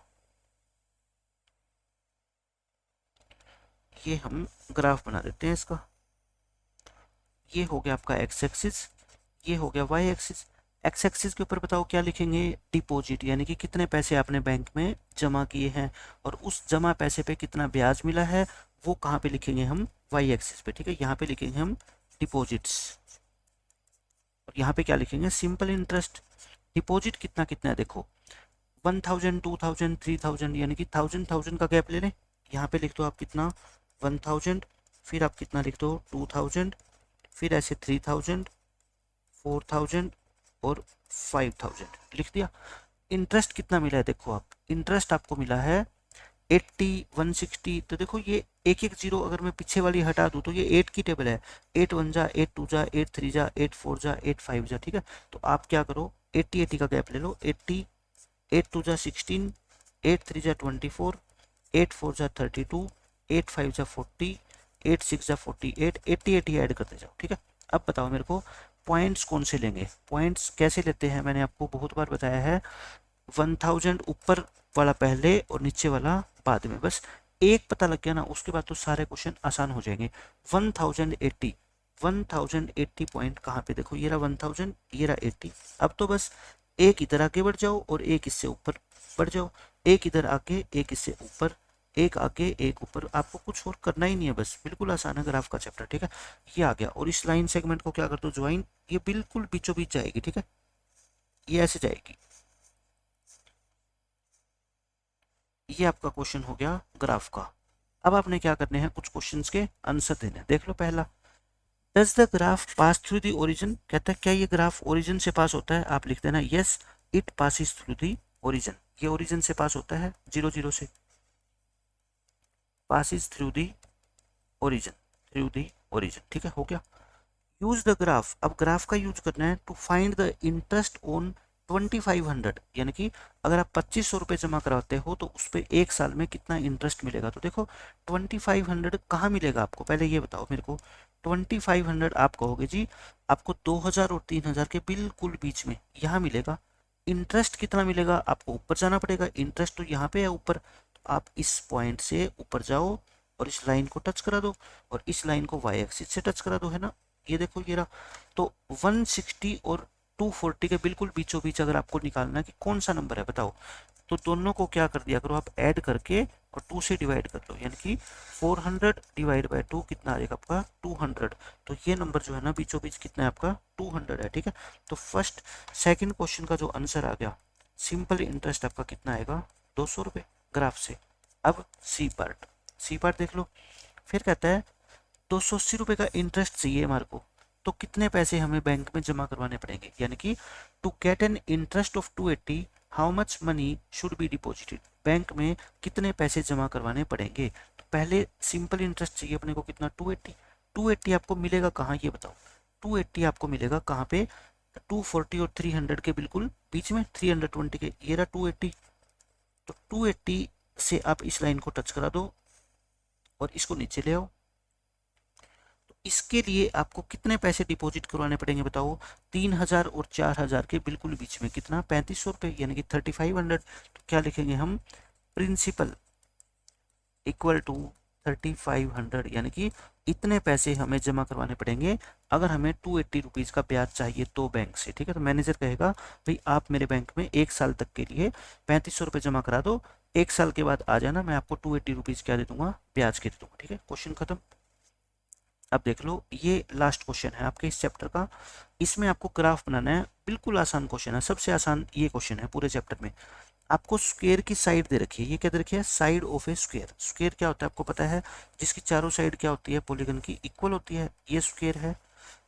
ये हम ग्राफ बना देते हैं इसका, ये हो गया आपका एक्स एक्सिस, ये हो गया वाई एक्सिस। एक्स एक्सिस के ऊपर बताओ क्या लिखेंगे, डिपॉजिट, यानी कि कितने पैसे आपने बैंक में जमा किए हैं और उस जमा पैसे पे कितना ब्याज मिला है, वो कहाँ पे लिखेंगे हम वाई एक्सिस पे, ठीक है। यहाँ पे लिखेंगे हम डिपॉजिट्स, और यहाँ पे क्या लिखेंगे सिंपल इंटरेस्ट। डिपॉजिट कितना कितना है देखो, 1000 2000 3000, यानी कि 1000 का गैप ले लें, यहाँ पे लिख दो आप कितना 1000, फिर आप कितना लिख दो 2000, फिर ऐसे 3000 4000 और 5000 लिख दिया। इंटरेस्ट कितना मिला है देखो, आप इंटरेस्ट आपको मिला है 80 160। तो देखो ये एक एक जीरो अगर मैं पीछे वाली हटा दूं तो ये 8 की टेबल है, 8 1 जा 8 2 जा 8 3 जा 8 4 जा 8 5 जा, ठीक है। तो आप क्या करो 80 80 का गैप ले लो, 80 8 2 जा 16 8 3 जा 24 8 4 जा 32 8 5 जा 40 8 6 जा 48 80 80 ऐड करते जाओ, ठीक है। अब बताओ मेरे को पॉइंट्स कौन से लेंगे, पॉइंट्स कैसे लेते हैं, मैंने आपको बहुत बार बताया है, 1000 ऊपर वाला पहले और नीचे वाला बाद में, बस एक पता लग गया ना उसके बाद तो सारे क्वेश्चन आसान हो जाएंगे। 1080 1080 पॉइंट कहाँ पे देखो, ये रहा 1000 ये रहा 80। अब तो बस एक इधर आगे बढ़ जाओ और एक इससे ऊपर बढ़ जाओ, एक इधर आके एक इससे ऊपर, एक आगे एक ऊपर, आपको कुछ और करना ही नहीं है, बस बिल्कुल आसान है ग्राफ का चैप्टर, ठीक है। ये आ गया, और इस लाइन सेगमेंट को क्या कर दो ज्वाइन, ये बिल्कुल बीचों बीच जाएगी, ठीक है, ये ऐसे जाएगी। ये आपका क्वेश्चन हो गया ग्राफ का। अब आपने क्या करने हैं, कुछ क्वेश्चंस के आंसर देने हैं। देख लो पहला, does the graph pass through the origin, कहता है क्या ये ग्राफ ओरिजिन से पास होता है, आप लिख देना yes it passes through the origin, ये ओरिजिन से पास होता है 0 0 से, passes through the origin, through the origin, ठीक है, हो गया। यूज द ग्राफ, अब ग्राफ का यूज करना है to find the interest on 2500, यानी कि अगर आप 2500 रुपये जमा कराते हो तो उस पर एक साल में कितना इंटरेस्ट मिलेगा। तो देखो 2500 कहाँ मिलेगा आपको, पहले ये बताओ मेरे को। 2500 आप कहोगे जी आपको 2000 और 3000 के बिल्कुल बीच में यहाँ मिलेगा। इंटरेस्ट कितना मिलेगा, आपको ऊपर जाना पड़ेगा, इंटरेस्ट तो यहाँ पे है ऊपर, तो आप इस पॉइंट से ऊपर जाओ और इस लाइन को टच करा दो और इस लाइन को वाई एक्सिस से टच करा दो, है ना, ये देखो ये रहा। तो 160 और 240 के बिल्कुल बीचों बीच अगर आपको निकालना है कि कौन सा नंबर है बताओ, तो दोनों को क्या कर दिया करो आप ऐड करके और 2 से डिवाइड कर लो, यानी कि 400 डिवाइड बाय 2 कितना आ जाएगा आपका 200। तो ये नंबर जो है ना बीचों बीच कितना है आपका 200 है, ठीक है। तो फर्स्ट सेकंड क्वेश्चन का जो आंसर आ गया सिंपल इंटरेस्ट आपका कितना आएगा 200 रुपये ग्राफ से। अब सी पार्ट, सी पार्ट देख लो, फिर कहता है 280 रुपये का इंटरेस्ट चाहिए हमारे को, तो कितने पैसे हमें बैंक में जमा करवाने पड़ेंगे, यानी कि to get an interest of 280 how much money should be deposited, bank में कितने पैसे जमा करवाने पड़ेंगे। तो पहले सिंपल इंटरेस्ट चाहिए अपने को कितना 280, 280 आपको मिलेगा कहाँ ये बताओ, 280 आपको मिलेगा कहाँ पे 240 और 300 के बिल्कुल बीच में, 320 के, ये रहा 280। तो 280 से आप इस लाइन को टच करा दो और इसको नीचे ले आओ, इसके लिए आपको कितने पैसे डिपॉजिट करवाने पड़ेंगे बताओ? 3,000 और 4,000 के बिल्कुल बीच में कितना? 3500 रुपये, यानी कि 3500। तो क्या लिखेंगे हम? प्रिंसिपल इक्वल टू 3500, यानी कि इतने पैसे हमें जमा करवाने पड़ेंगे अगर हमें 280 रुपीज़ का ब्याज चाहिए तो बैंक से। ठीक है, तो मैनेजर कहेगा भाई आप मेरे बैंक में 1 साल तक के लिए 3500 रुपये जमा करा दो, 1 साल के बाद आ जाना, मैं आपको 280 रुपीज़ क्या दे दूंगा? ब्याज के दे दूंगा। ठीक है, क्वेश्चन खत्म। अब देख लो, ये लास्ट क्वेश्चन है आपके इस चैप्टर का। इसमें आपको ग्राफ बनाना है, बिल्कुल आसान क्वेश्चन है, सबसे आसान ये क्वेश्चन है पूरे चैप्टर में। आपको स्क्वायर की साइड दे रखी है, ये क्या दे रखी है? Side of A square. Square क्या होता है आपको पता है? जिसकी चारों साइड क्या होती है? पॉलीगन की इक्वल होती है, ये स्क्वायर है।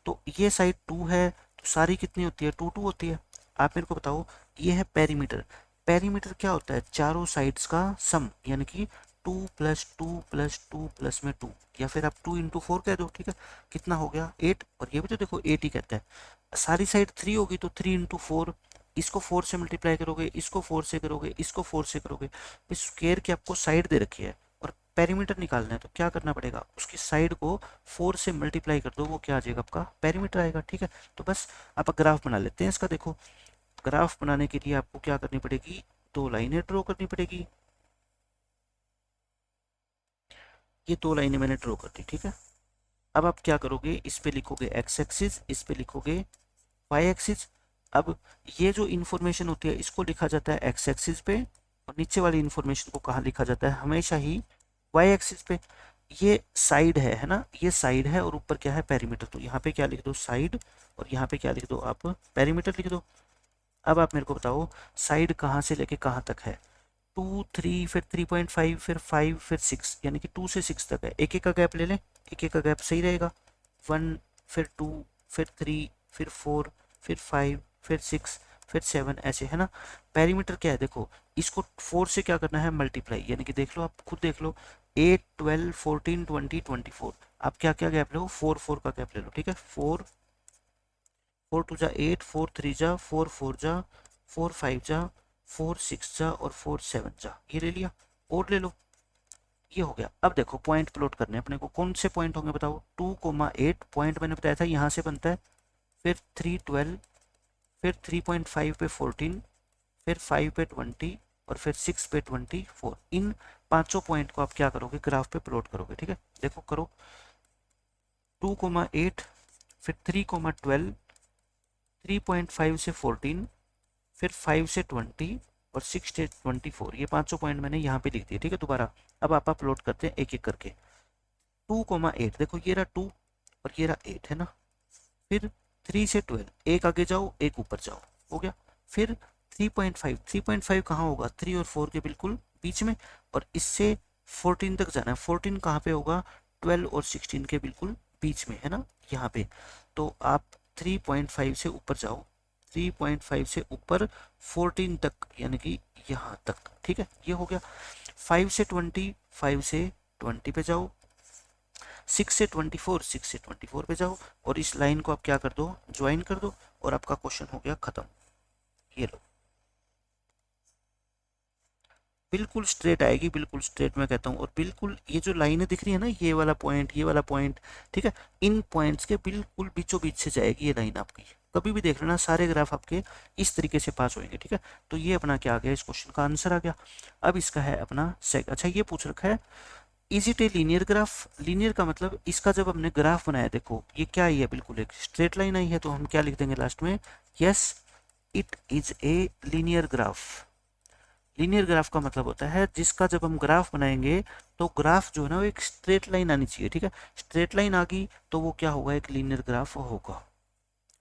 तो ये साइड 2 है, तो सारी कितनी होती है? 2 2 होती है। आप मेरे को बताओ, ये है पेरीमीटर। पेरीमीटर क्या होता है? चारों साइड्स का सम, यानी कि 2 + 2 + 2 प्लस में 2, या फिर आप 2 × 4 कह दो। ठीक है, कितना हो गया? 8। और ये भी तो देखो 8 ही कहता है। सारी साइड 3 होगी तो 3 × 4, इसको 4 से मल्टीप्लाई करोगे, इसको 4 से करोगे, इसको 4 से करोगे। स्क्वायर की आपको साइड दे रखी है और पेरीमीटर निकालना है, तो क्या करना पड़ेगा? उसकी साइड को 4 से मल्टीप्लाई कर दो, वो क्या आ जाएगा? आपका पेरीमीटर आएगा। ठीक है, तो बस आप ग्राफ बना लेते हैं इसका। देखो, ग्राफ बनाने के लिए आपको क्या करनी पड़ेगी? 2 लाइनें ड्रॉ करनी पड़ेगी। ये 2 लाइनें मैंने ड्रॉ कर दी। ठीक है, अब आप क्या करोगे? इस पे लिखोगे एक्स एक्सिस, इस पे लिखोगे वाई एक्सिस। अब ये जो इन्फॉर्मेशन होती है इसको लिखा जाता है एक्स एक्सिस पे, और नीचे वाली इन्फॉर्मेशन को कहाँ लिखा जाता है? हमेशा ही वाई एक्सिस पे। ये साइड है ना, ये साइड है, और ऊपर क्या है? पेरीमीटर। तो यहाँ पे क्या लिख दो? साइड, और यहाँ पे क्या लिख दो आप? पेरीमीटर लिख दो। अब आप मेरे को बताओ, साइड कहाँ से लेके कहाँ तक है? 2 3, फिर 3.5, फिर 5, फिर 6, यानी कि 2 से 6 तक है। एक एक का गैप ले लें, एक एक का गैप सही रहेगा। 1, फिर 2, फिर 3, फिर 4, फिर 5, फिर 6, फिर 7, ऐसे है ना। पेरीमीटर क्या है? देखो, इसको 4 से क्या करना है? मल्टीप्लाई, यानी कि देख लो, आप खुद देख लो, 8 12 14 20 24। आप क्या क्या गैप लो? 4 4 का गैप ले लो। ठीक है, 4 4 2 जा 8, 4 3 जा 4 4 जा 4 5 जा 4 6 जा और 4 7 जा, ये ले लिया। और ले लो, ये हो गया। अब देखो, पॉइंट प्लॉट करने हैं अपने को। कौन से पॉइंट होंगे बताओ? 2,8 पॉइंट मैंने बताया था यहाँ से बनता है, फिर 3 12, फिर 3.5 पे 14, फिर 5 पे 20, और फिर 6 पे 24। इन पांचों पॉइंट को आप क्या करोगे? ग्राफ पे प्लॉट करोगे। ठीक है, देखो करो, 2,8, फिर 3,12, 3.5 से 14, फिर 5 से 20, और 6 से 24। ये पांचों पॉइंट मैंने यहाँ पे लिख दिए। ठीक है, दोबारा अब आप प्लॉट करते हैं एक एक करके। 2,8, देखो ये रहा 2 और ये रहा 8, है ना। फिर 3 से 12, एक आगे जाओ एक ऊपर जाओ, हो गया। फिर 3.5, 3.5 कहाँ होगा? 3 और 4 के बिल्कुल बीच में, और इससे 14 तक जाना है। 14 कहाँ पे होगा? 12 और 16 के बिल्कुल बीच में, है ना, यहाँ पे। तो आप 3.5 से ऊपर जाओ, 3.5 से ऊपर 14 तक, यानी कि यहाँ तक। ठीक है, ये हो गया। 5 से 20, 5 से 20 पे जाओ, 6 से 24, 6 से 24 पे जाओ, और इस लाइन को आप क्या कर दो? ज्वाइन कर दो, और आपका क्वेश्चन हो गया खत्म। ये लो, बिल्कुल स्ट्रेट आएगी, बिल्कुल स्ट्रेट मैं कहता हूँ। और बिल्कुल ये जो लाइनें दिख रही है ना, ये वाला पॉइंट, ये वाला पॉइंट, ठीक है, इन पॉइंट्स के बिल्कुल बीचों बीच से जाएगी ये लाइन आपकी। कभी भी देख लेना, सारे ग्राफ आपके इस तरीके से पास होंगे। ठीक है, तो ये अपना क्या आ गया? इस क्वेश्चन का आंसर आ गया। अब इसका है अपना अच्छा, ये पूछ रखा है, is it A linear graph? Linear का मतलब, इसका जब हमने ग्राफ बनाया, देखो ये क्या आई है? बिल्कुल एक स्ट्रेट लाइन आई है, तो हम क्या लिख देंगे लास्ट में? Yes, it is a linear graph. Linear graph का मतलब होता है जिसका जब हम ग्राफ बनाएंगे तो ग्राफ जो है ना, वो एक स्ट्रेट लाइन आनी चाहिए। ठीक है, स्ट्रेट लाइन आ गई तो वो क्या होगा? एक लीनियर ग्राफ होगा।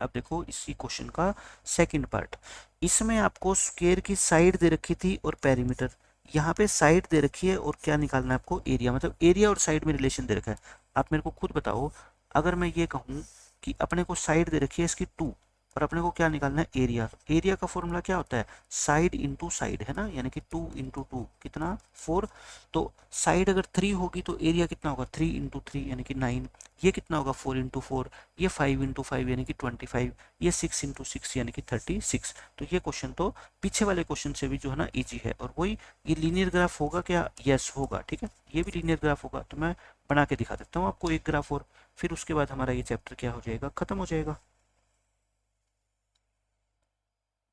अब देखो इसी क्वेश्चन का सेकंड पार्ट। इसमें आपको स्क्वायर की साइड दे रखी थी और पेरीमीटर, यहाँ पे साइड दे रखी है, और क्या निकालना है आपको? एरिया। मतलब एरिया और साइड में रिलेशन दे रखा है। आप मेरे को खुद बताओ, अगर मैं ये कहूँ कि अपने को साइड दे रखी है इसकी 2, और अपने को क्या निकालना है, एरिया। एरिया का फॉर्मूला क्या होता है, साइड इंटू साइड है ना, यानी कि 2 इंटू 2 कितना 4। तो साइड अगर 3 होगी तो एरिया कितना होगा, 3 इंटू 3 यानी कि 9। ये कितना होगा 4 इंटू 4, ये 5 इंटू 5 यानी कि 25, ये 6 इंटू 6 यानी कि 36। तो ये क्वेश्चन तो पीछे वाले क्वेश्चन से भी जो है ना इजी है। और वही ये लीनियर ग्राफ होगा क्या, यस होगा, ठीक है, ये भी लीनियर ग्राफ होगा। तो मैं बना के दिखा देता हूँ आपको एक ग्राफ, और फिर उसके बाद हमारा ये चैप्टर क्या हो जाएगा, खत्म हो जाएगा।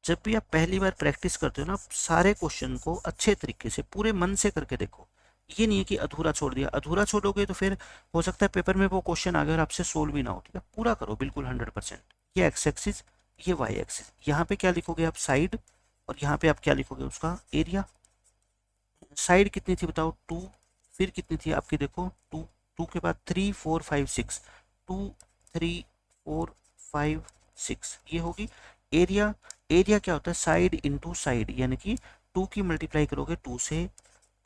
जब भी आप पहली बार प्रैक्टिस करते हो ना, आप सारे क्वेश्चन को अच्छे तरीके से पूरे मन से करके देखो। ये नहीं है कि अधूरा छोड़ दिया, अधूरा छोड़ोगे तो फिर हो सकता है पेपर में वो क्वेश्चन आ गया और आपसे सोल्व भी ना हो, ठीक है, पूरा करो बिल्कुल 100%। ये एक्स एक्सिस, ये वाई एक्सिस, यहाँ पे क्या लिखोगे आप, साइड, और यहाँ पे आप क्या लिखोगे, उसका एरिया। साइड कितनी थी बताओ, 2, फिर कितनी थी आपकी, देखो 2, 2 के बाद 3 4 5 6, 2 3 4 5 6, ये होगी एरिया। एरिया क्या होता है, साइड इंटू साइड, यानी कि 2 की मल्टीप्लाई करोगे 2 से,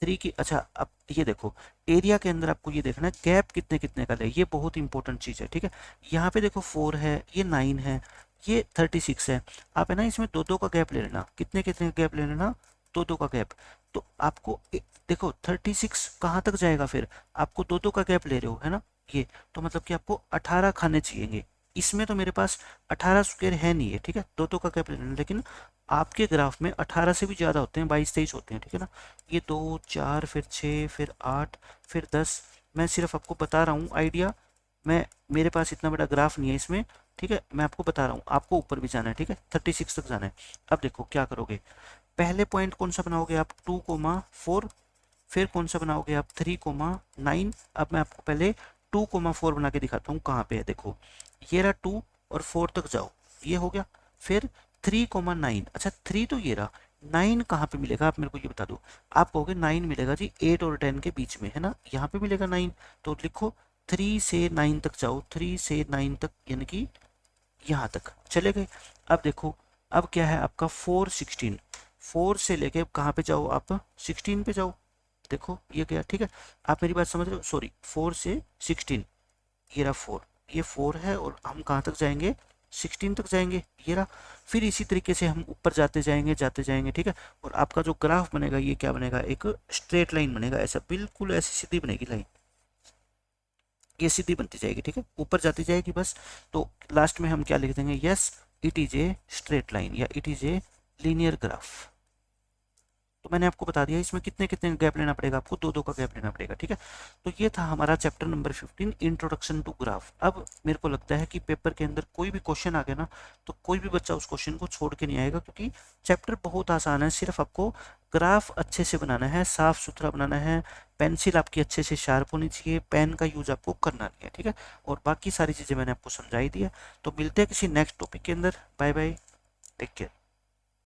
3 की, अच्छा अब ये देखो एरिया के अंदर आपको ये देखना है गैप कितने कितने का है, ये बहुत इंपॉर्टेंट चीज़ है, ठीक है। यहाँ पे देखो 4 है, ये 9 है, ये 36 है। आप है ना इसमें दो दो का गैप ले लेना, कितने कितने का गैप ले लेना, दो दो का गैप। तो आपको देखो 36 कहाँ तक जाएगा, फिर आपको दो दो का गैप ले रहे हो है ना, ये तो मतलब कि आपको 18 खाने चाहिए। इसमें तो मेरे पास 18 स्क्वायर है नहीं है, ठीक है, दो दो का गैप ले लेना, लेकिन आपके ग्राफ में 18 से भी ज़्यादा होते हैं, 22 23 होते हैं, ठीक है ना। ये 2 4 फिर 6 फिर 8 फिर 10, मैं सिर्फ आपको बता रहा हूँ आइडिया। मैं मेरे पास इतना बड़ा ग्राफ नहीं है इसमें, ठीक है, मैं आपको बता रहा हूँ, आपको ऊपर भी जाना है, ठीक है, 36 तक जाना है। अब देखो क्या करोगे, पहले पॉइंट कौन सा बनाओगे आप, 2,4, फिर कौन सा बनाओगे आप, 3,9। अब मैं आपको पहले 2,4 बना के दिखाता हूँ कहाँ पे है, देखो ये रहा 2 और 4 तक जाओ, ये हो गया। फिर 3,9, अच्छा 3 तो ये रहा, 9 कहाँ पे मिलेगा आप मेरे को ये बता दो। आप कहोगे 9 मिलेगा जी 8 और 10 के बीच में है ना, यहाँ पे मिलेगा 9। तो लिखो 3 से 9 तक जाओ, 3 से 9 तक यानी कि यहाँ तक चले गए। अब देखो अब क्या है आपका 4 16, 4 से लेके कहाँ पे जाओ आप, 16 पे जाओ, देखो ये गया, ठीक है। आप मेरी बात समझ रहे हो, सॉरी 4 से 16, ये रहा 4, ये 4 है और हम कहाँ तक जाएंगे, 16 तक जाएंगे, ये रहा। फिर इसी तरीके से हम ऊपर जाते जाएंगे, ठीक है। और आपका जो ग्राफ बनेगा ये क्या बनेगा, एक स्ट्रेट लाइन बनेगा, ऐसा बिल्कुल ऐसी सीधी बनेगी लाइन, ये सीधी बनती जाएगी, ठीक है, ऊपर जाती जाएगी बस। तो लास्ट में हम क्या लिख देंगे, yes it is a straight line या it is a linear graph. तो मैंने आपको बता दिया इसमें कितने कितने गैप लेना पड़ेगा, आपको दो दो का गैप लेना पड़ेगा, ठीक है। तो ये था हमारा chapter number 15, introduction to graph. अब मेरे को लगता है कि पेपर के अंदर कोई भी क्वेश्चन आ गया ना, तो कोई भी बच्चा उस क्वेश्चन को छोड़ के नहीं आएगा, क्योंकि चैप्टर बहुत आसान है। सिर्फ आपको ग्राफ अच्छे से बनाना है, साफ सुथरा बनाना है, पेंसिल आपकी अच्छे से शार्प होनी चाहिए, पेन का यूज आपको करना नहीं है, ठीक है। और बाकी सारी चीज़ें मैंने आपको समझाई दी है। तो मिलते हैं किसी नेक्स्ट टॉपिक के अंदर, बाय बाय, टेक केयर।